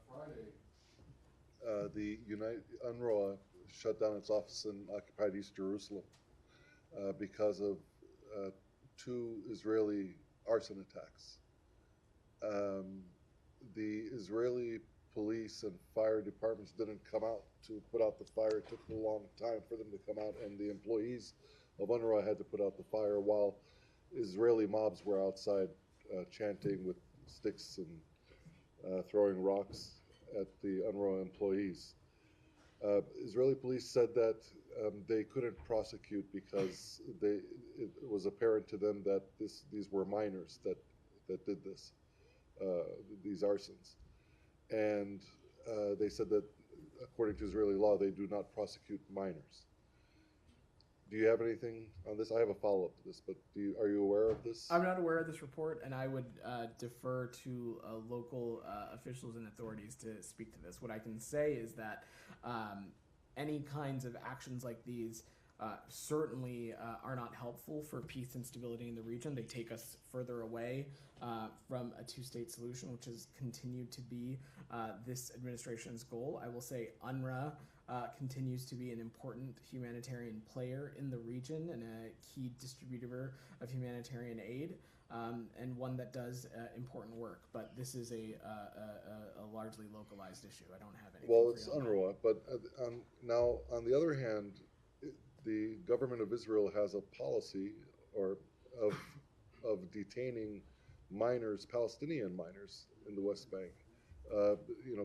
Friday, the UNRWA shut down its office in occupied East Jerusalem because of 2 Israeli arson attacks. The Israeli police and fire departments didn't come out to put out the fire. It took a long time for them to come out, and the employees of UNRWA had to put out the fire while Israeli mobs were outside chanting with sticks and throwing rocks at the UNRWA employees. Israeli police said that they couldn't prosecute because it was apparent to them that these were minors that did this, these arsons. And they said that according to Israeli law, they do not prosecute minors. Do you have anything on this? I have a follow-up to this, but are you aware of this? I'm not aware of this report, and I would defer to local officials and authorities to speak to this. What I can say is that any kinds of actions like these certainly are not helpful for peace and stability in the region. They take us further away from a two-state solution, which has continued to be this administration's goal. I will say UNRWA continues to be an important humanitarian player in the region and a key distributor of humanitarian aid, and one that does important work. But this is a largely localized issue. I don't have anything. Well, it's UNRWA, but now on the other hand, the government of Israel has a policy of detaining minors, Palestinian minors, in the West Bank.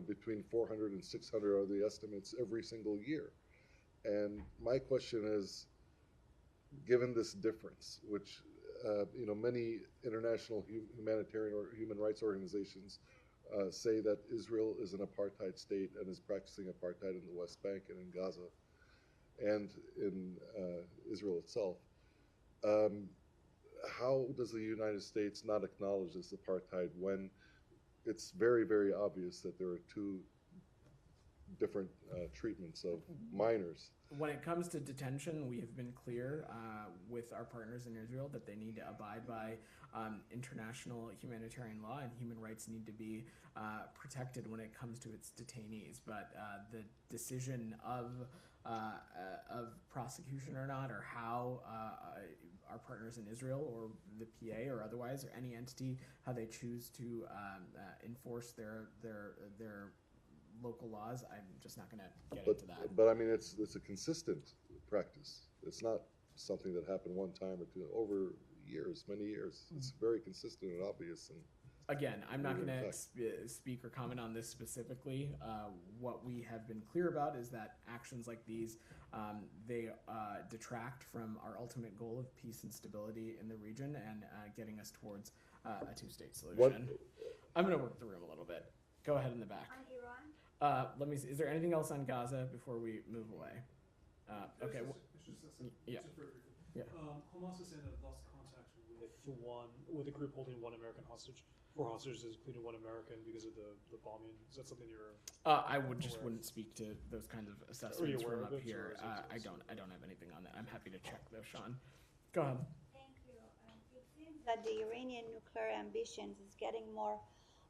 Between 400 and 600 are the estimates every single year. And my question is, given this difference, which many international humanitarian or human rights organizations say that Israel is an apartheid state and is practicing apartheid in the West Bank and in Gaza and in Israel itself, how does the United States not acknowledge this apartheid when it's very, very obvious that there are 2 different treatments of minors? When it comes to detention, we have been clear with our partners in Israel that they need to abide by international humanitarian law, and human rights need to be protected when it comes to its detainees. But the decision of prosecution or not, or how our partners in Israel or the PA or otherwise, or any entity, how they choose to enforce their local laws, I'm just not going to get into that. But I mean, it's a consistent practice. It's not something that happened one time or two. Over years, many years, it's very consistent and obvious. And again, I'm not going to speak or comment on this specifically. What we have been clear about is that actions like these, they detract from our ultimate goal of peace and stability in the region and getting us towards a 2-state solution. I'm going to work the room a little bit. Go ahead in the back. On Iran? Let me see. Is there anything else on Gaza before we move away? Okay. Yeah. Hamas is saying that it lost contact with a group holding 1 American hostage. 4 hostages, including 1 American, because of the bombing. Is that something you're? I wouldn't speak to those kinds of assessments from up here. I don't have anything on that. I'm happy to check though, Sean. Go ahead. Thank you. It seems that the Iranian nuclear ambitions is getting more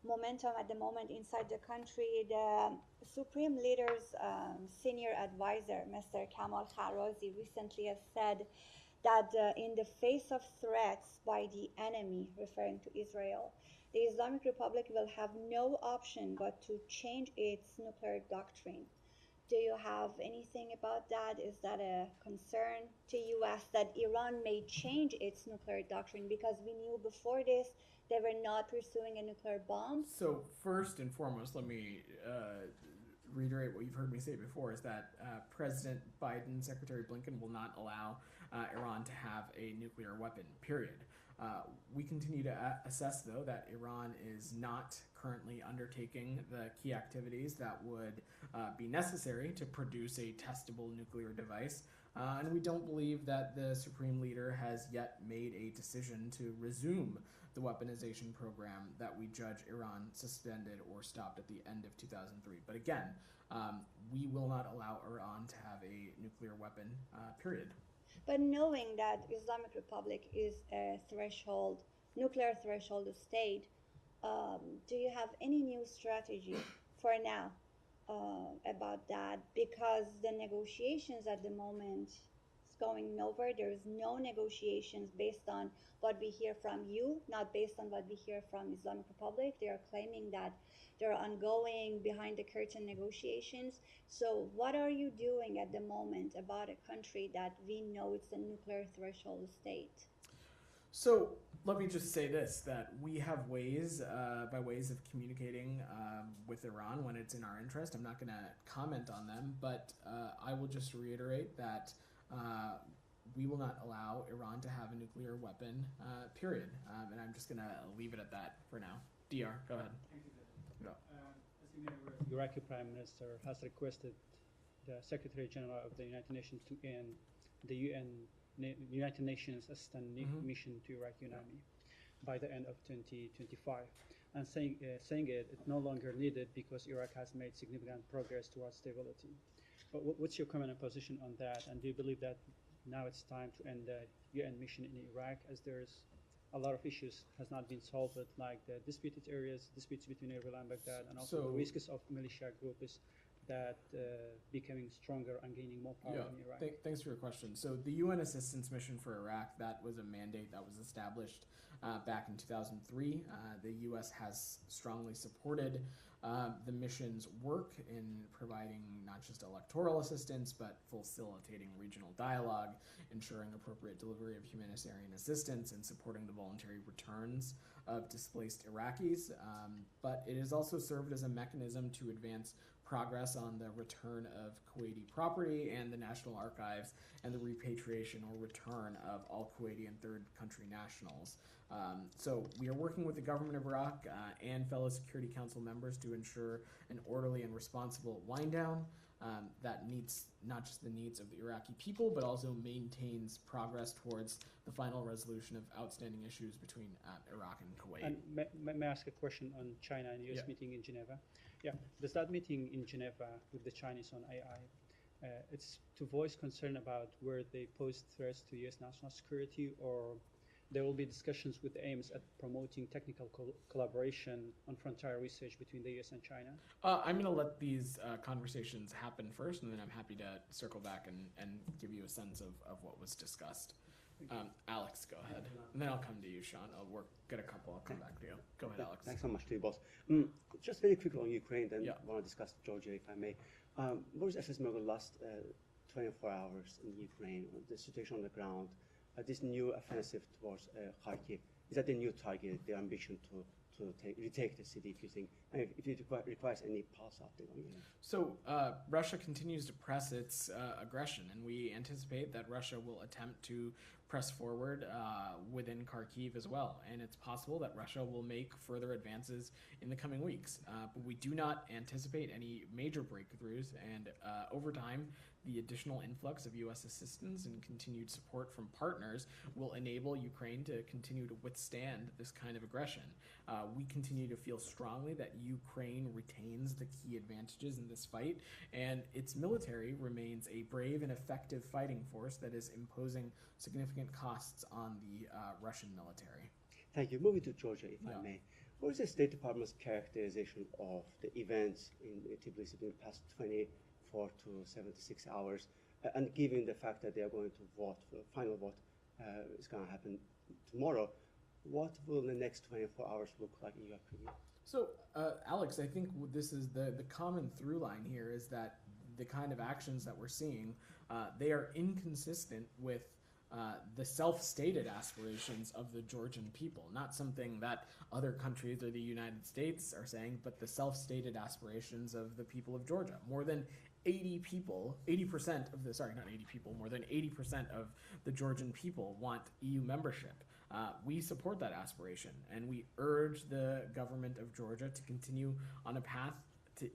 momentum at the moment inside the country. The Supreme Leader's senior advisor, Mr. Kamal Kharrazi, recently has said that in the face of threats by the enemy, referring to Israel, the Islamic Republic will have no option but to change its nuclear doctrine. Do you have anything about that? Is that a concern to US that Iran may change its nuclear doctrine? Because we knew before this they were not pursuing a nuclear bomb. So first and foremost, let me reiterate what you've heard me say before, is that President Biden, Secretary Blinken will not allow Iran to have a nuclear weapon, period. We continue to assess, though, that Iran is not currently undertaking the key activities that would be necessary to produce a testable nuclear device. And we don't believe that the Supreme Leader has yet made a decision to resume the weaponization program that we judge Iran suspended or stopped at the end of 2003. But again, we will not allow Iran to have a nuclear weapon, period. But knowing that Islamic Republic is a nuclear threshold state, do you have any new strategy for now about that? Because the negotiations at the moment is going nowhere. There is no negotiations based on what we hear from you, not based on what we hear from Islamic Republic. They are claiming that there are ongoing behind the curtain negotiations. So what are you doing at the moment about a country that we know it's a nuclear threshold state? So let me just say this, that we have ways of communicating with Iran when it's in our interest. I'm not going to comment on them, but I will just reiterate that we will not allow Iran to have a nuclear weapon, period. And I'm just going to leave it at that for now. DR, go ahead. No. As you know, the Iraqi Prime Minister has requested the Secretary General of the United Nations to end the United Nations Assistant Mission to Iraq UNRWA by the end of 2025, and saying it's no longer needed because Iraq has made significant progress towards stability. But what's your comment and position on that? And do you believe that now it's time to end the UN mission in Iraq, as there's a lot of issues has not been solved, like the disputed areas, disputes between Erbil and Baghdad, and also the risks of militia groups that becoming stronger and gaining more power in Iraq? Thanks for your question. So the UN Assistance Mission for Iraq, that was a mandate that was established back in 2003. The U.S. has strongly supported the mission's work in providing not just electoral assistance, but facilitating regional dialogue, ensuring appropriate delivery of humanitarian assistance, and supporting the voluntary returns of displaced Iraqis. But it has also served as a mechanism to advance progress on the return of Kuwaiti property and the National Archives and the repatriation or return of all Kuwaiti and third country nationals. So we are working with the government of Iraq and fellow Security Council members to ensure an orderly and responsible wind down that meets not just the needs of the Iraqi people, but also maintains progress towards the final resolution of outstanding issues between Iraq and Kuwait. And may I ask a question on China and U.S. meeting in Geneva? Yeah, does that meeting in Geneva with the Chinese on AI, it's to voice concern about where they pose threats to U.S. national security, or there will be discussions with aims at promoting technical collaboration on frontier research between the U.S. and China? I'm going to let these conversations happen first, and then I'm happy to circle back and give you a sense of what was discussed. Alex, go ahead. And then I'll come to you, Sean. I'll get a couple. I'll come back to you. Go ahead, Alex. Thanks so much to you, boss. Just very quickly on Ukraine, then I want to discuss Georgia, if I may. What is the assessment of the last 24 hours in Ukraine, the situation on the ground, this new offensive towards Kharkiv? Is that the new target, the ambition to retake the city, if you think, and if it requires any pulse update on it? So Russia continues to press its aggression, and we anticipate that Russia will attempt to press forward within Kharkiv as well. And it's possible that Russia will make further advances in the coming weeks. But we do not anticipate any major breakthroughs, and over time, the additional influx of U.S. assistance and continued support from partners will enable Ukraine to continue to withstand this kind of aggression. We continue to feel strongly that Ukraine retains the key advantages in this fight, and its military remains a brave and effective fighting force that is imposing significant costs on the Russian military. Thank you. Moving to Georgia, if I may. What is the State Department's characterization of the events in Tbilisi in the past 24 to 76 hours? And given the fact that they are going to vote, the final vote is going to happen tomorrow, what will the next 24 hours look like in your opinion? So, Alex, I think this is the common through line here is that the kind of actions that we're seeing, they are inconsistent with the self-stated aspirations of the Georgian people, not something that other countries or the United States are saying, but the self-stated aspirations of the people of Georgia. More than 80 people, 80% of the, sorry, not 80 people, more than 80% of the Georgian people want EU membership. We support that aspiration, and we urge the government of Georgia to continue on a path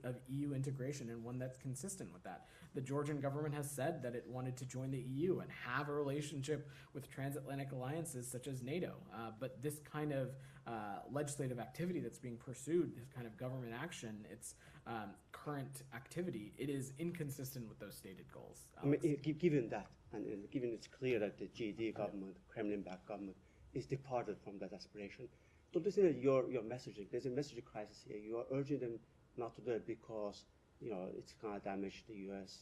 of EU integration, and one that's consistent with that. The Georgian government has said that it wanted to join the EU and have a relationship with transatlantic alliances such as NATO, but this kind of legislative activity that's being pursued, this kind of government action, its current activity, it is inconsistent with those stated goals. I mean, given that, and given it's clear that the GD government, Kremlin-backed government, is departed from that aspiration, don't you think that your messaging, there's a messaging crisis here, you are urging them not to do it because, you know, it's going to damage the U.S.,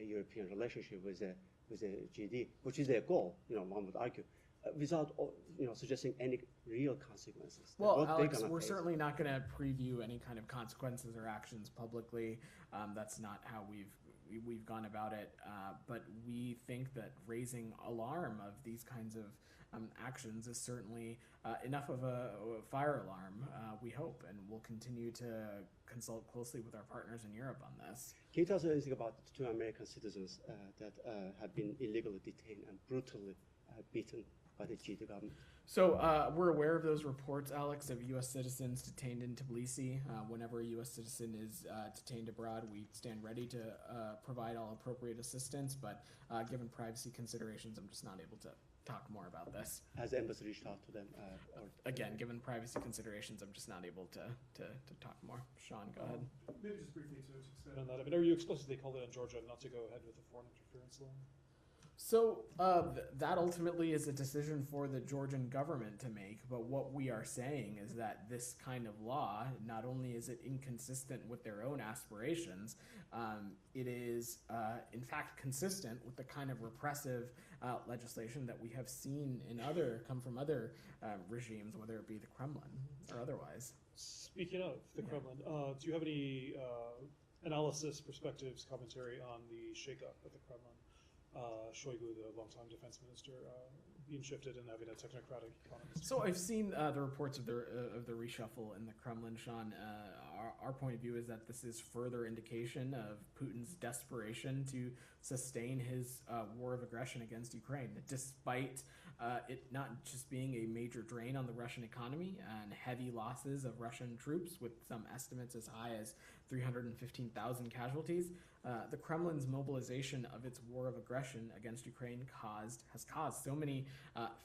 European relationship with the GD, which is their goal, you know, one would argue, without, you know, suggesting any real consequences. Well, Alex, we're certainly not going to preview any kind of consequences or actions publicly. That's not how we've gone about it. But we think that raising alarm of these kinds of actions is certainly enough of a fire alarm, we hope, and we'll continue to consult closely with our partners in Europe on this. Can you tell us anything about the 2 American citizens that have been illegally detained and brutally beaten by the GD government? So we're aware of those reports, Alex, of U.S. citizens detained in Tbilisi. Whenever a U.S. citizen is detained abroad, we stand ready to provide all appropriate assistance, but given privacy considerations, I'm just not able to talk more about this. Has the embassy reached out to them? Again, given privacy considerations, I'm just not able to talk more. Sean, go ahead. Maybe just briefly to expand on that. I mean, are you explicitly calling on Georgia not to go ahead with the foreign interference law? So that ultimately is a decision for the Georgian government to make, but what we are saying is that this kind of law, not only is it inconsistent with their own aspirations, it is in fact consistent with the kind of repressive legislation that we have seen come from other regimes, whether it be the Kremlin or otherwise. Speaking of the Kremlin, do you have any analysis, perspectives, commentary on the shakeup at the Kremlin? Shoigu, the longtime defense minister, being shifted and having a technocratic economist. So I've seen the reports of the reshuffle in the Kremlin, Sean. Our point of view is that this is further indication of Putin's desperation to sustain his war of aggression against Ukraine, despite it not just being a major drain on the Russian economy and heavy losses of Russian troops, with some estimates as high as 315,000 casualties. The Kremlin's mobilization of its war of aggression against Ukraine has caused so many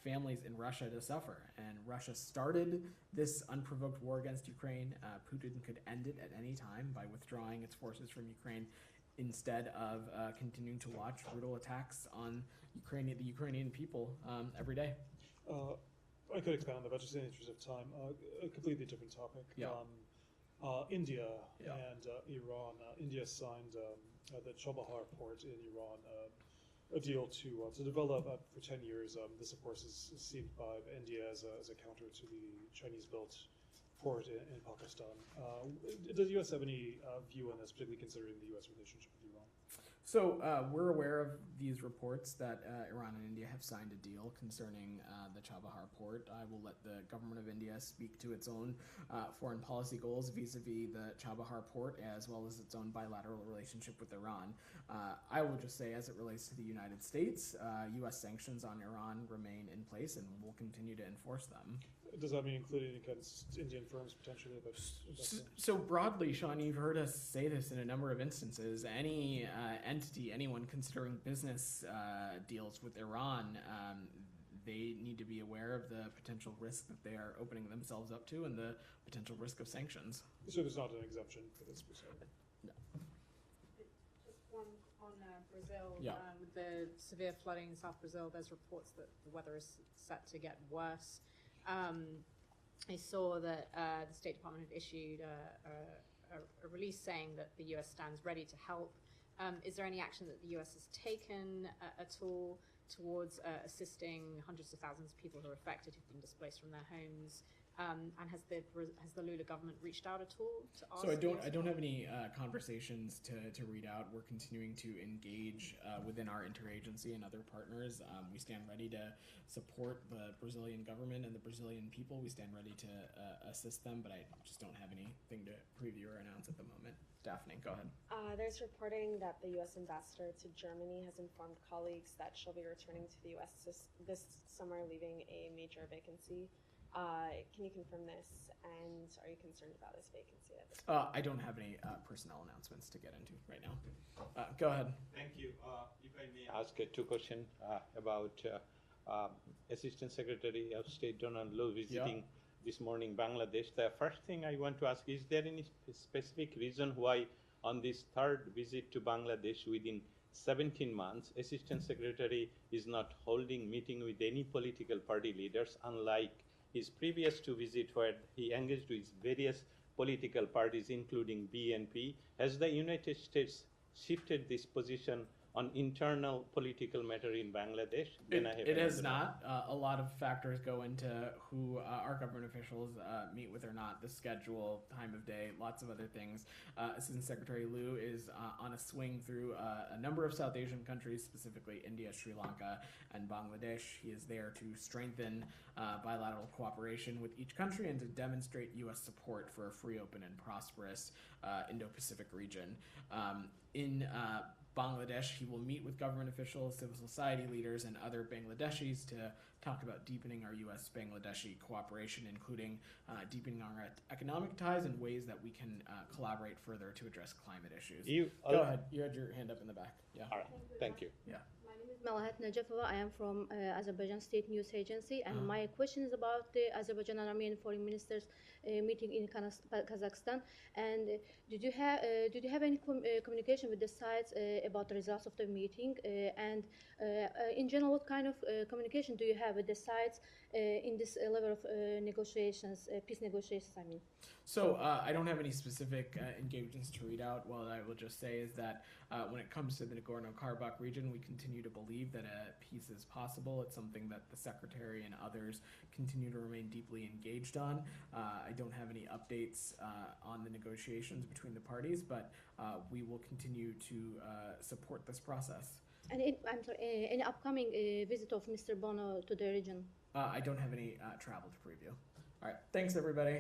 families in Russia to suffer. And Russia started this unprovoked war against Ukraine. Putin could end it at any time by withdrawing its forces from Ukraine, instead of continuing to watch brutal attacks on the Ukrainian people every day. I could expand on that, but just in the interest of time, a completely different topic. Yeah. India and Iran. India signed the Chabahar port in Iran, a deal to develop for 10 years. This, of course, is seen by India as a counter to the Chinese-built port in Pakistan. Does the U.S. have any view on this, particularly considering the U.S. relationship with Iran? So we're aware of these reports that Iran and India have signed a deal concerning the Chabahar port. I will let the government of India speak to its own foreign policy goals vis-a-vis the Chabahar port, as well as its own bilateral relationship with Iran. I will just say, as it relates to the United States, U.S. sanctions on Iran remain in place, and we'll continue to enforce them. Does that mean including against Indian firms potentially? So broadly, Sean, you've heard us say this in a number of instances. Any entity, anyone considering business deals with Iran, they need to be aware of the potential risk that they are opening themselves up to and the potential risk of sanctions. So there's not an exemption for this? No. Just one on Brazil. Yeah. With the severe flooding in South Brazil, there's reports that the weather is set to get worse. I saw that the State Department had issued a release saying that the US stands ready to help. Is there any action that the US has taken at all towards assisting hundreds of thousands of people who are affected, who've been displaced from their homes? And has the Lula government reached out at all to ask? So I don't have any conversations to read out. We're continuing to engage within our interagency and other partners. We stand ready to support the Brazilian government and the Brazilian people. We stand ready to assist them, but I just don't have anything to preview or announce at the moment. Daphne, go ahead. There's reporting that the U.S. ambassador to Germany has informed colleagues that she'll be returning to the U.S. this summer, leaving a major vacancy. Can you confirm this, and are you concerned about this vacancy at this point? I don't have any personnel announcements to get into right now. Go ahead. Thank you. If I may ask two questions about Assistant Secretary of State Donald Lowe visiting this morning Bangladesh. The first thing I want to ask, is there any specific reason why on this third visit to Bangladesh within 17 months, Assistant Secretary is not holding meeting with any political party leaders, unlike his previous two visits where he engaged with various political parties, including BNP? Has the United States shifted this position on internal political matter in Bangladesh? It has not. A lot of factors go into who our government officials meet with or not, the schedule, time of day, lots of other things. Assistant Secretary Liu is on a swing through a number of South Asian countries, specifically India, Sri Lanka, and Bangladesh. He is there to strengthen bilateral cooperation with each country and to demonstrate U.S. support for a free, open, and prosperous Indo-Pacific region. In Bangladesh, he will meet with government officials, civil society leaders, and other Bangladeshis to talk about deepening our U.S.-Bangladeshi cooperation, including deepening our economic ties and ways that we can collaborate further to address climate issues. Go ahead. You had your hand up in the back. Yeah. All right. Thank you. Yeah. Malahat Najafova. I am from Azerbaijan State News Agency, and my question is about the Azerbaijan and Armenian foreign ministers meeting in Kazakhstan. And did you have any communication with the sides about the results of the meeting? And in general, what kind of communication do you have with the sides in this level of negotiations, peace negotiations? I mean. So I don't have any specific engagements to read out. What I will just say is that when it comes to the Nagorno-Karabakh region, we continue to believe that a peace is possible. It's something that the Secretary and others continue to remain deeply engaged on. I don't have any updates on the negotiations between the parties, but we will continue to support this process. And I'm sorry, any upcoming visit of Mr. Bono to the region? I don't have any travel to preview. All right, thanks everybody.